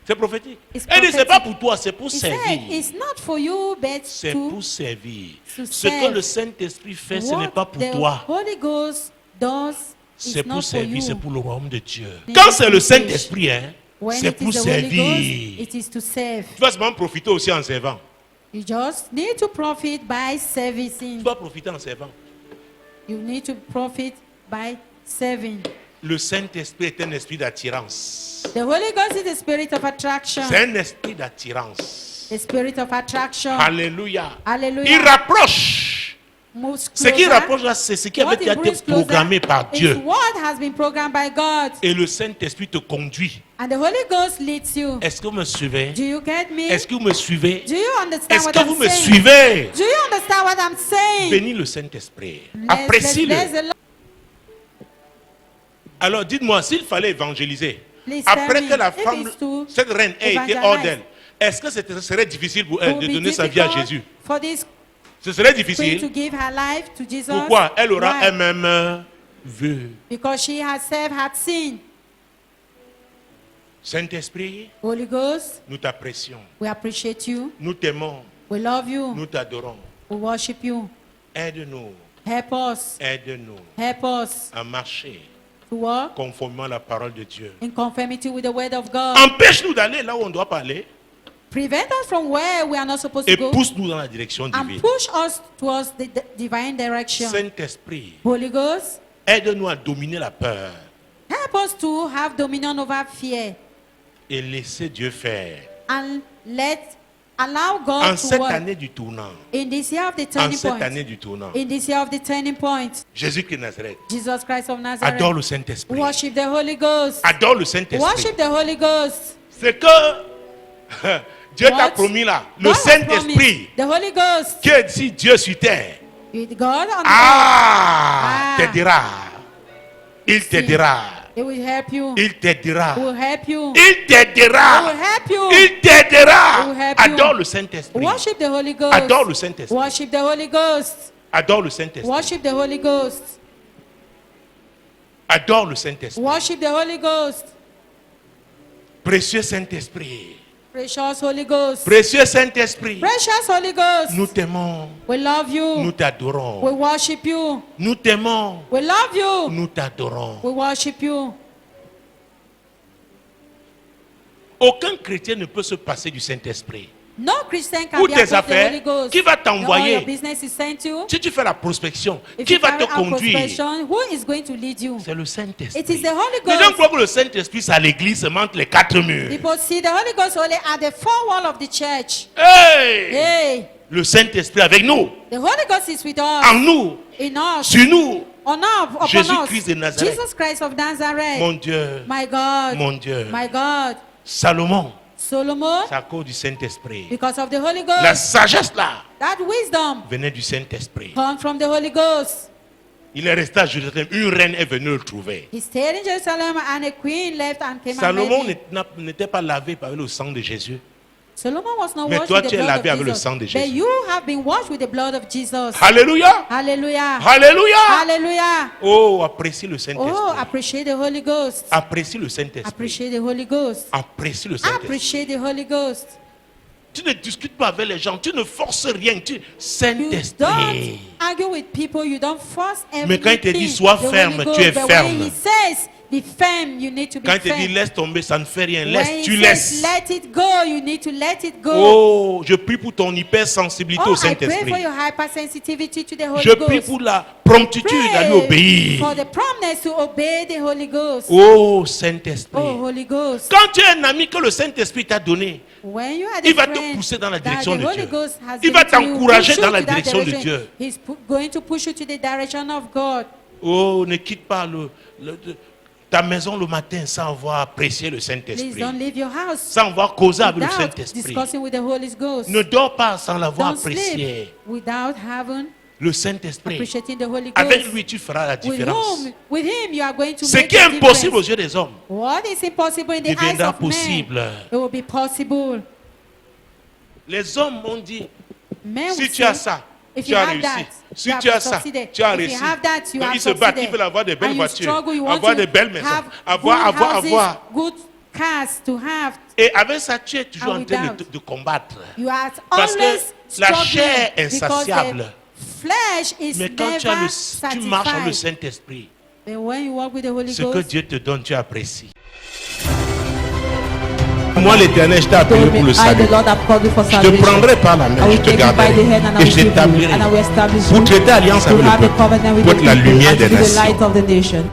Speaker 1: C'est prophétique.
Speaker 2: It's
Speaker 1: Elle dit, c'est
Speaker 2: prophetic.
Speaker 1: pas pour toi, c'est pour
Speaker 2: He said,
Speaker 1: servir.
Speaker 2: it's not for you, but
Speaker 1: C'est
Speaker 2: to
Speaker 1: pour servir.
Speaker 2: to
Speaker 1: Ce que
Speaker 2: serve.
Speaker 1: le Saint-Esprit fait, ce n'est
Speaker 2: what
Speaker 1: pas pour
Speaker 2: the
Speaker 1: toi.
Speaker 2: Holy Ghost does
Speaker 1: C'est
Speaker 2: is
Speaker 1: pour
Speaker 2: not for
Speaker 1: servir,
Speaker 2: you.
Speaker 1: c'est pour le royaume de Dieu.
Speaker 2: It's
Speaker 1: Quand c'est le
Speaker 2: not for
Speaker 1: Saint-Esprit, hein,
Speaker 2: When
Speaker 1: c'est
Speaker 2: it
Speaker 1: pour
Speaker 2: is the Holy
Speaker 1: servir.
Speaker 2: Ghost, it is to serve.
Speaker 1: Tu vas seulement profiter aussi en servant.
Speaker 2: You just need to profit by servicing.
Speaker 1: Tu vas profiter en servant.
Speaker 2: You need to profit by serving.
Speaker 1: Le Saint-Esprit est un esprit d'attirance.
Speaker 2: The Holy Ghost is the spirit of attraction.
Speaker 1: C'est un esprit d'attirance.
Speaker 2: The spirit of attraction.
Speaker 1: Alléluia.
Speaker 2: Hallelujah.
Speaker 1: Il rapproche.
Speaker 2: Moves
Speaker 1: Ce qui
Speaker 2: closer.
Speaker 1: rapproche là, c'est ce qui
Speaker 2: What
Speaker 1: avait
Speaker 2: it
Speaker 1: déjà été
Speaker 2: brings closer
Speaker 1: programmé par
Speaker 2: is
Speaker 1: Dieu.
Speaker 2: what has been programmed by God.
Speaker 1: Et le Saint-Esprit te conduit.
Speaker 2: And the Holy Ghost leads you.
Speaker 1: Est-ce que vous me suivez?
Speaker 2: Do you get me?
Speaker 1: Est-ce que vous me suivez?
Speaker 2: Do you understand
Speaker 1: Est-ce
Speaker 2: what
Speaker 1: que
Speaker 2: I'm
Speaker 1: vous me
Speaker 2: saying?
Speaker 1: suivez?
Speaker 2: Do you understand what I'm saying?
Speaker 1: Bénis le Saint-Esprit.
Speaker 2: Let's
Speaker 1: Apprécie-le.
Speaker 2: bless the Lord.
Speaker 1: Alors dites-moi, s'il fallait évangéliser,
Speaker 2: Please tell
Speaker 1: après
Speaker 2: me,
Speaker 1: que la
Speaker 2: if
Speaker 1: femme,
Speaker 2: it's to
Speaker 1: cette reine ait été
Speaker 2: evangelize,
Speaker 1: hors d'elle, est-ce que ce serait difficile pour elle
Speaker 2: It
Speaker 1: de
Speaker 2: will be
Speaker 1: donner sa vie à
Speaker 2: difficult
Speaker 1: Jésus?
Speaker 2: for this
Speaker 1: Ce serait
Speaker 2: queen to
Speaker 1: difficile.
Speaker 2: give her life to Jesus.
Speaker 1: Pourquoi? Elle aura
Speaker 2: Why?
Speaker 1: elle-même vu.
Speaker 2: Because she herself had seen.
Speaker 1: Saint-Esprit,
Speaker 2: Holy Ghost,
Speaker 1: nous t'apprécions.
Speaker 2: we appreciate you.
Speaker 1: Nous t'aimons.
Speaker 2: We love you.
Speaker 1: Nous t'adorons.
Speaker 2: We worship you.
Speaker 1: Aide-nous.
Speaker 2: Help us.
Speaker 1: Aide-nous
Speaker 2: Help us
Speaker 1: à marcher
Speaker 2: to walk
Speaker 1: conformément à la parole de Dieu.
Speaker 2: in conformity with the word of God.
Speaker 1: Empêche-nous d'aller là où on doit pas aller
Speaker 2: Prevent us from where we are not supposed
Speaker 1: et
Speaker 2: to go.
Speaker 1: pousse-nous dans la direction
Speaker 2: And
Speaker 1: divine.
Speaker 2: push us towards the divine direction.
Speaker 1: Saint-Esprit,
Speaker 2: Holy Ghost,
Speaker 1: aide-nous à dominer la peur
Speaker 2: help us to have dominion over fear.
Speaker 1: et laisser Dieu faire.
Speaker 2: And allow God
Speaker 1: En
Speaker 2: to
Speaker 1: cette
Speaker 2: work.
Speaker 1: année du tournant,
Speaker 2: In this year of the
Speaker 1: en
Speaker 2: turning
Speaker 1: cette
Speaker 2: point.
Speaker 1: année du tournant,
Speaker 2: In this year of the turning point.
Speaker 1: Jésus-Christ de Nazareth,
Speaker 2: Jesus Christ of Nazareth.
Speaker 1: adore le Saint-Esprit.
Speaker 2: Worship the Holy Ghost.
Speaker 1: Adore le Saint-Esprit.
Speaker 2: Worship the Holy Ghost.
Speaker 1: C'est que Dieu t'a
Speaker 2: What?
Speaker 1: promis là, le
Speaker 2: God has
Speaker 1: Saint-Esprit,
Speaker 2: promised. The Holy Ghost.
Speaker 1: qui est dit Dieu sur terre,
Speaker 2: With God on
Speaker 1: ah,
Speaker 2: Ah.
Speaker 1: t'aidera. Il
Speaker 2: See.
Speaker 1: t'aidera.
Speaker 2: the It will help you.
Speaker 1: Il t'aidera.
Speaker 2: It will help you.
Speaker 1: Il
Speaker 2: It
Speaker 1: t'aidera.
Speaker 2: will help you.
Speaker 1: Il t'aidera.
Speaker 2: It will help you.
Speaker 1: Adore le Saint-Esprit.
Speaker 2: Worship the Holy Ghost.
Speaker 1: Adore le Saint-Esprit.
Speaker 2: Worship the Holy Ghost.
Speaker 1: Adore le Saint-Esprit.
Speaker 2: Worship the Holy Ghost.
Speaker 1: Adore le Saint-Esprit.
Speaker 2: Worship the Holy Ghost.
Speaker 1: Précieux Saint-Esprit.
Speaker 2: Precious Holy Ghost.
Speaker 1: Précieux Saint-Esprit.
Speaker 2: Precious Holy Ghost.
Speaker 1: Nous t'aimons.
Speaker 2: We love you.
Speaker 1: Nous
Speaker 2: We
Speaker 1: t'adorons.
Speaker 2: worship you.
Speaker 1: Nous t'aimons.
Speaker 2: We love you.
Speaker 1: Nous t'adorons.
Speaker 2: We worship you.
Speaker 1: Aucun chrétien ne peut se passer du Saint-Esprit.
Speaker 2: No Christian can
Speaker 1: Pour
Speaker 2: be
Speaker 1: tes
Speaker 2: above the
Speaker 1: affaires,
Speaker 2: Holy Ghost.
Speaker 1: qui va
Speaker 2: All your
Speaker 1: t'envoyer?
Speaker 2: business is sent you.
Speaker 1: Si tu fais la prospection,
Speaker 2: If
Speaker 1: qui
Speaker 2: you
Speaker 1: va
Speaker 2: carry
Speaker 1: te
Speaker 2: out
Speaker 1: conduire?
Speaker 2: prospection, who is going to lead you?
Speaker 1: C'est le
Speaker 2: It is
Speaker 1: Saint-Esprit.
Speaker 2: the Holy
Speaker 1: Les gens
Speaker 2: Ghost.
Speaker 1: croient que le Saint-Esprit, c'est à l'église, seulement entre les quatre murs.
Speaker 2: People see the Holy Ghost only at the four wall of the church.
Speaker 1: Hey!
Speaker 2: Hey,
Speaker 1: Le Saint-Esprit avec nous,
Speaker 2: the Holy Ghost is with us,
Speaker 1: en nous,
Speaker 2: in us,
Speaker 1: sur nous.
Speaker 2: on us, upon
Speaker 1: Jésus-Christ de
Speaker 2: us.
Speaker 1: Nazareth.
Speaker 2: Jesus Christ of Nazareth.
Speaker 1: Mon Dieu,
Speaker 2: My God,
Speaker 1: mon Dieu.
Speaker 2: my God.
Speaker 1: Salomon,
Speaker 2: Solomon,
Speaker 1: c'est à cause du Saint-Esprit.
Speaker 2: because of the Holy
Speaker 1: La
Speaker 2: Ghost,
Speaker 1: sagesse là
Speaker 2: that wisdom
Speaker 1: venait du Saint-Esprit.
Speaker 2: comes from the Holy Ghost.
Speaker 1: Il est resté à Jérusalem. Une reine est venue le trouver.
Speaker 2: He stayed in Jerusalem and a queen left and came and
Speaker 1: Salomon
Speaker 2: met him.
Speaker 1: n'était pas lavé par le sang de Jésus.
Speaker 2: Solomon was not
Speaker 1: Mais
Speaker 2: washed
Speaker 1: toi,
Speaker 2: with
Speaker 1: tu
Speaker 2: the
Speaker 1: es
Speaker 2: blood
Speaker 1: lavé
Speaker 2: of
Speaker 1: avec le
Speaker 2: Jesus.
Speaker 1: sang de
Speaker 2: But
Speaker 1: Jésus.
Speaker 2: you have been washed with the blood of Jesus.
Speaker 1: Alléluia.
Speaker 2: Hallelujah.
Speaker 1: Alléluia.
Speaker 2: Hallelujah.
Speaker 1: Oh, apprécie le
Speaker 2: Oh,
Speaker 1: Saint-Esprit.
Speaker 2: appreciate the Holy Ghost.
Speaker 1: Apprécie le Saint-Esprit.
Speaker 2: Appreciate the Holy Ghost.
Speaker 1: Apprécie le Saint-Esprit.
Speaker 2: Appreciate the Holy Ghost.
Speaker 1: Tu ne discutes pas avec les gens. Tu ne forces rien.
Speaker 2: You
Speaker 1: Saint-Esprit.
Speaker 2: don't argue with people. You don't force everything.
Speaker 1: Mais quand il te dit, sois
Speaker 2: The Holy
Speaker 1: ferme,
Speaker 2: Ghost,
Speaker 1: tu es
Speaker 2: but
Speaker 1: ferme.
Speaker 2: when he says, be firm, you need to be
Speaker 1: Quand il te
Speaker 2: firm.
Speaker 1: dit laisse tomber, ça ne fait rien.
Speaker 2: When
Speaker 1: Laisse,
Speaker 2: he
Speaker 1: tu
Speaker 2: says,
Speaker 1: laisses.
Speaker 2: let it go, you need to let it go.
Speaker 1: Oh, je prie pour ton hypersensibilité
Speaker 2: Oh,
Speaker 1: au
Speaker 2: I pray
Speaker 1: Saint-Esprit.
Speaker 2: for your hypersensitivity to the Holy
Speaker 1: Je prie
Speaker 2: Ghost.
Speaker 1: pour la promptitude à lui obéir.
Speaker 2: For the promptness to obey the Holy Ghost.
Speaker 1: Oh, Saint-Esprit.
Speaker 2: Oh, Holy Ghost.
Speaker 1: Quand tu es un ami que le Saint-Esprit t'a donné,
Speaker 2: When you are the
Speaker 1: il va te
Speaker 2: friend
Speaker 1: pousser dans la
Speaker 2: that
Speaker 1: direction
Speaker 2: the
Speaker 1: de
Speaker 2: Holy
Speaker 1: Dieu.
Speaker 2: Ghost has
Speaker 1: Il va
Speaker 2: given to you,
Speaker 1: t'encourager
Speaker 2: push you
Speaker 1: dans la
Speaker 2: to that
Speaker 1: direction de
Speaker 2: direction.
Speaker 1: Dieu.
Speaker 2: He's going to push you to the direction of God.
Speaker 1: Oh, ne quitte pas ta maison le matin sans avoir apprécié le
Speaker 2: Please
Speaker 1: Saint-Esprit.
Speaker 2: don't leave your house
Speaker 1: Sans avoir causé avec le
Speaker 2: without
Speaker 1: Saint-Esprit.
Speaker 2: discussing with the Holy Ghost.
Speaker 1: Ne dors pas sans l'avoir
Speaker 2: Don't sleep
Speaker 1: apprécié.
Speaker 2: without having
Speaker 1: Le Saint-Esprit.
Speaker 2: appreciating the Holy Ghost.
Speaker 1: Avec lui, tu feras la
Speaker 2: With
Speaker 1: différence.
Speaker 2: with him, you are going to
Speaker 1: Ce
Speaker 2: make
Speaker 1: qui est
Speaker 2: a
Speaker 1: impossible aux
Speaker 2: difference.
Speaker 1: yeux des hommes
Speaker 2: What is impossible in the eyes
Speaker 1: deviendra
Speaker 2: of men,
Speaker 1: possible.
Speaker 2: it will be possible.
Speaker 1: Les hommes m'ont dit,
Speaker 2: Men
Speaker 1: si
Speaker 2: will
Speaker 1: tu as
Speaker 2: say,
Speaker 1: ça,
Speaker 2: if
Speaker 1: tu
Speaker 2: you
Speaker 1: as
Speaker 2: have
Speaker 1: réussi.
Speaker 2: that,
Speaker 1: Si
Speaker 2: you
Speaker 1: tu
Speaker 2: have
Speaker 1: as ça,
Speaker 2: succeeded.
Speaker 1: tu as
Speaker 2: If
Speaker 1: réussi.
Speaker 2: you have that, you
Speaker 1: Donc,
Speaker 2: have
Speaker 1: ils se battent, ils
Speaker 2: succeeded.
Speaker 1: veulent avoir des belles
Speaker 2: And you
Speaker 1: voitures,
Speaker 2: struggle, you want
Speaker 1: avoir
Speaker 2: to
Speaker 1: des belles maisons,
Speaker 2: have
Speaker 1: avoir,
Speaker 2: good houses,
Speaker 1: avoir.
Speaker 2: good cars to have.
Speaker 1: Et avec ça, tu es toujours
Speaker 2: And
Speaker 1: en train
Speaker 2: without.
Speaker 1: de combattre.
Speaker 2: You are
Speaker 1: Parce que
Speaker 2: always
Speaker 1: la
Speaker 2: struggling
Speaker 1: chair est
Speaker 2: because
Speaker 1: insatiable.
Speaker 2: the flesh is
Speaker 1: Mais quand tu, as
Speaker 2: never
Speaker 1: tu marches dans le
Speaker 2: satisfied.
Speaker 1: Saint-Esprit,
Speaker 2: But when you walk with the Holy
Speaker 1: ce que
Speaker 2: Ghost,
Speaker 1: Dieu te donne, tu apprécies. Moi, l'Éternel, je t'ai appelé
Speaker 3: told
Speaker 1: pour
Speaker 3: me,
Speaker 1: le
Speaker 3: I,
Speaker 1: salut.
Speaker 3: the Lord, have called you for
Speaker 1: Je te
Speaker 3: salvation.
Speaker 1: prendrai par la
Speaker 3: I
Speaker 1: main,
Speaker 3: will
Speaker 1: je te
Speaker 3: take you by
Speaker 1: garderai
Speaker 3: the hand and I
Speaker 1: et
Speaker 3: will
Speaker 1: je
Speaker 3: keep you,
Speaker 1: t'établirai
Speaker 3: and I will establish
Speaker 1: pour
Speaker 3: you.
Speaker 1: traiter alliance
Speaker 3: To
Speaker 1: avec le
Speaker 3: have a
Speaker 1: peuple,
Speaker 3: covenant with
Speaker 1: pour
Speaker 3: the
Speaker 1: être la
Speaker 3: people
Speaker 1: lumière
Speaker 3: and to
Speaker 1: des
Speaker 3: be the light
Speaker 1: nations.
Speaker 3: of the nation.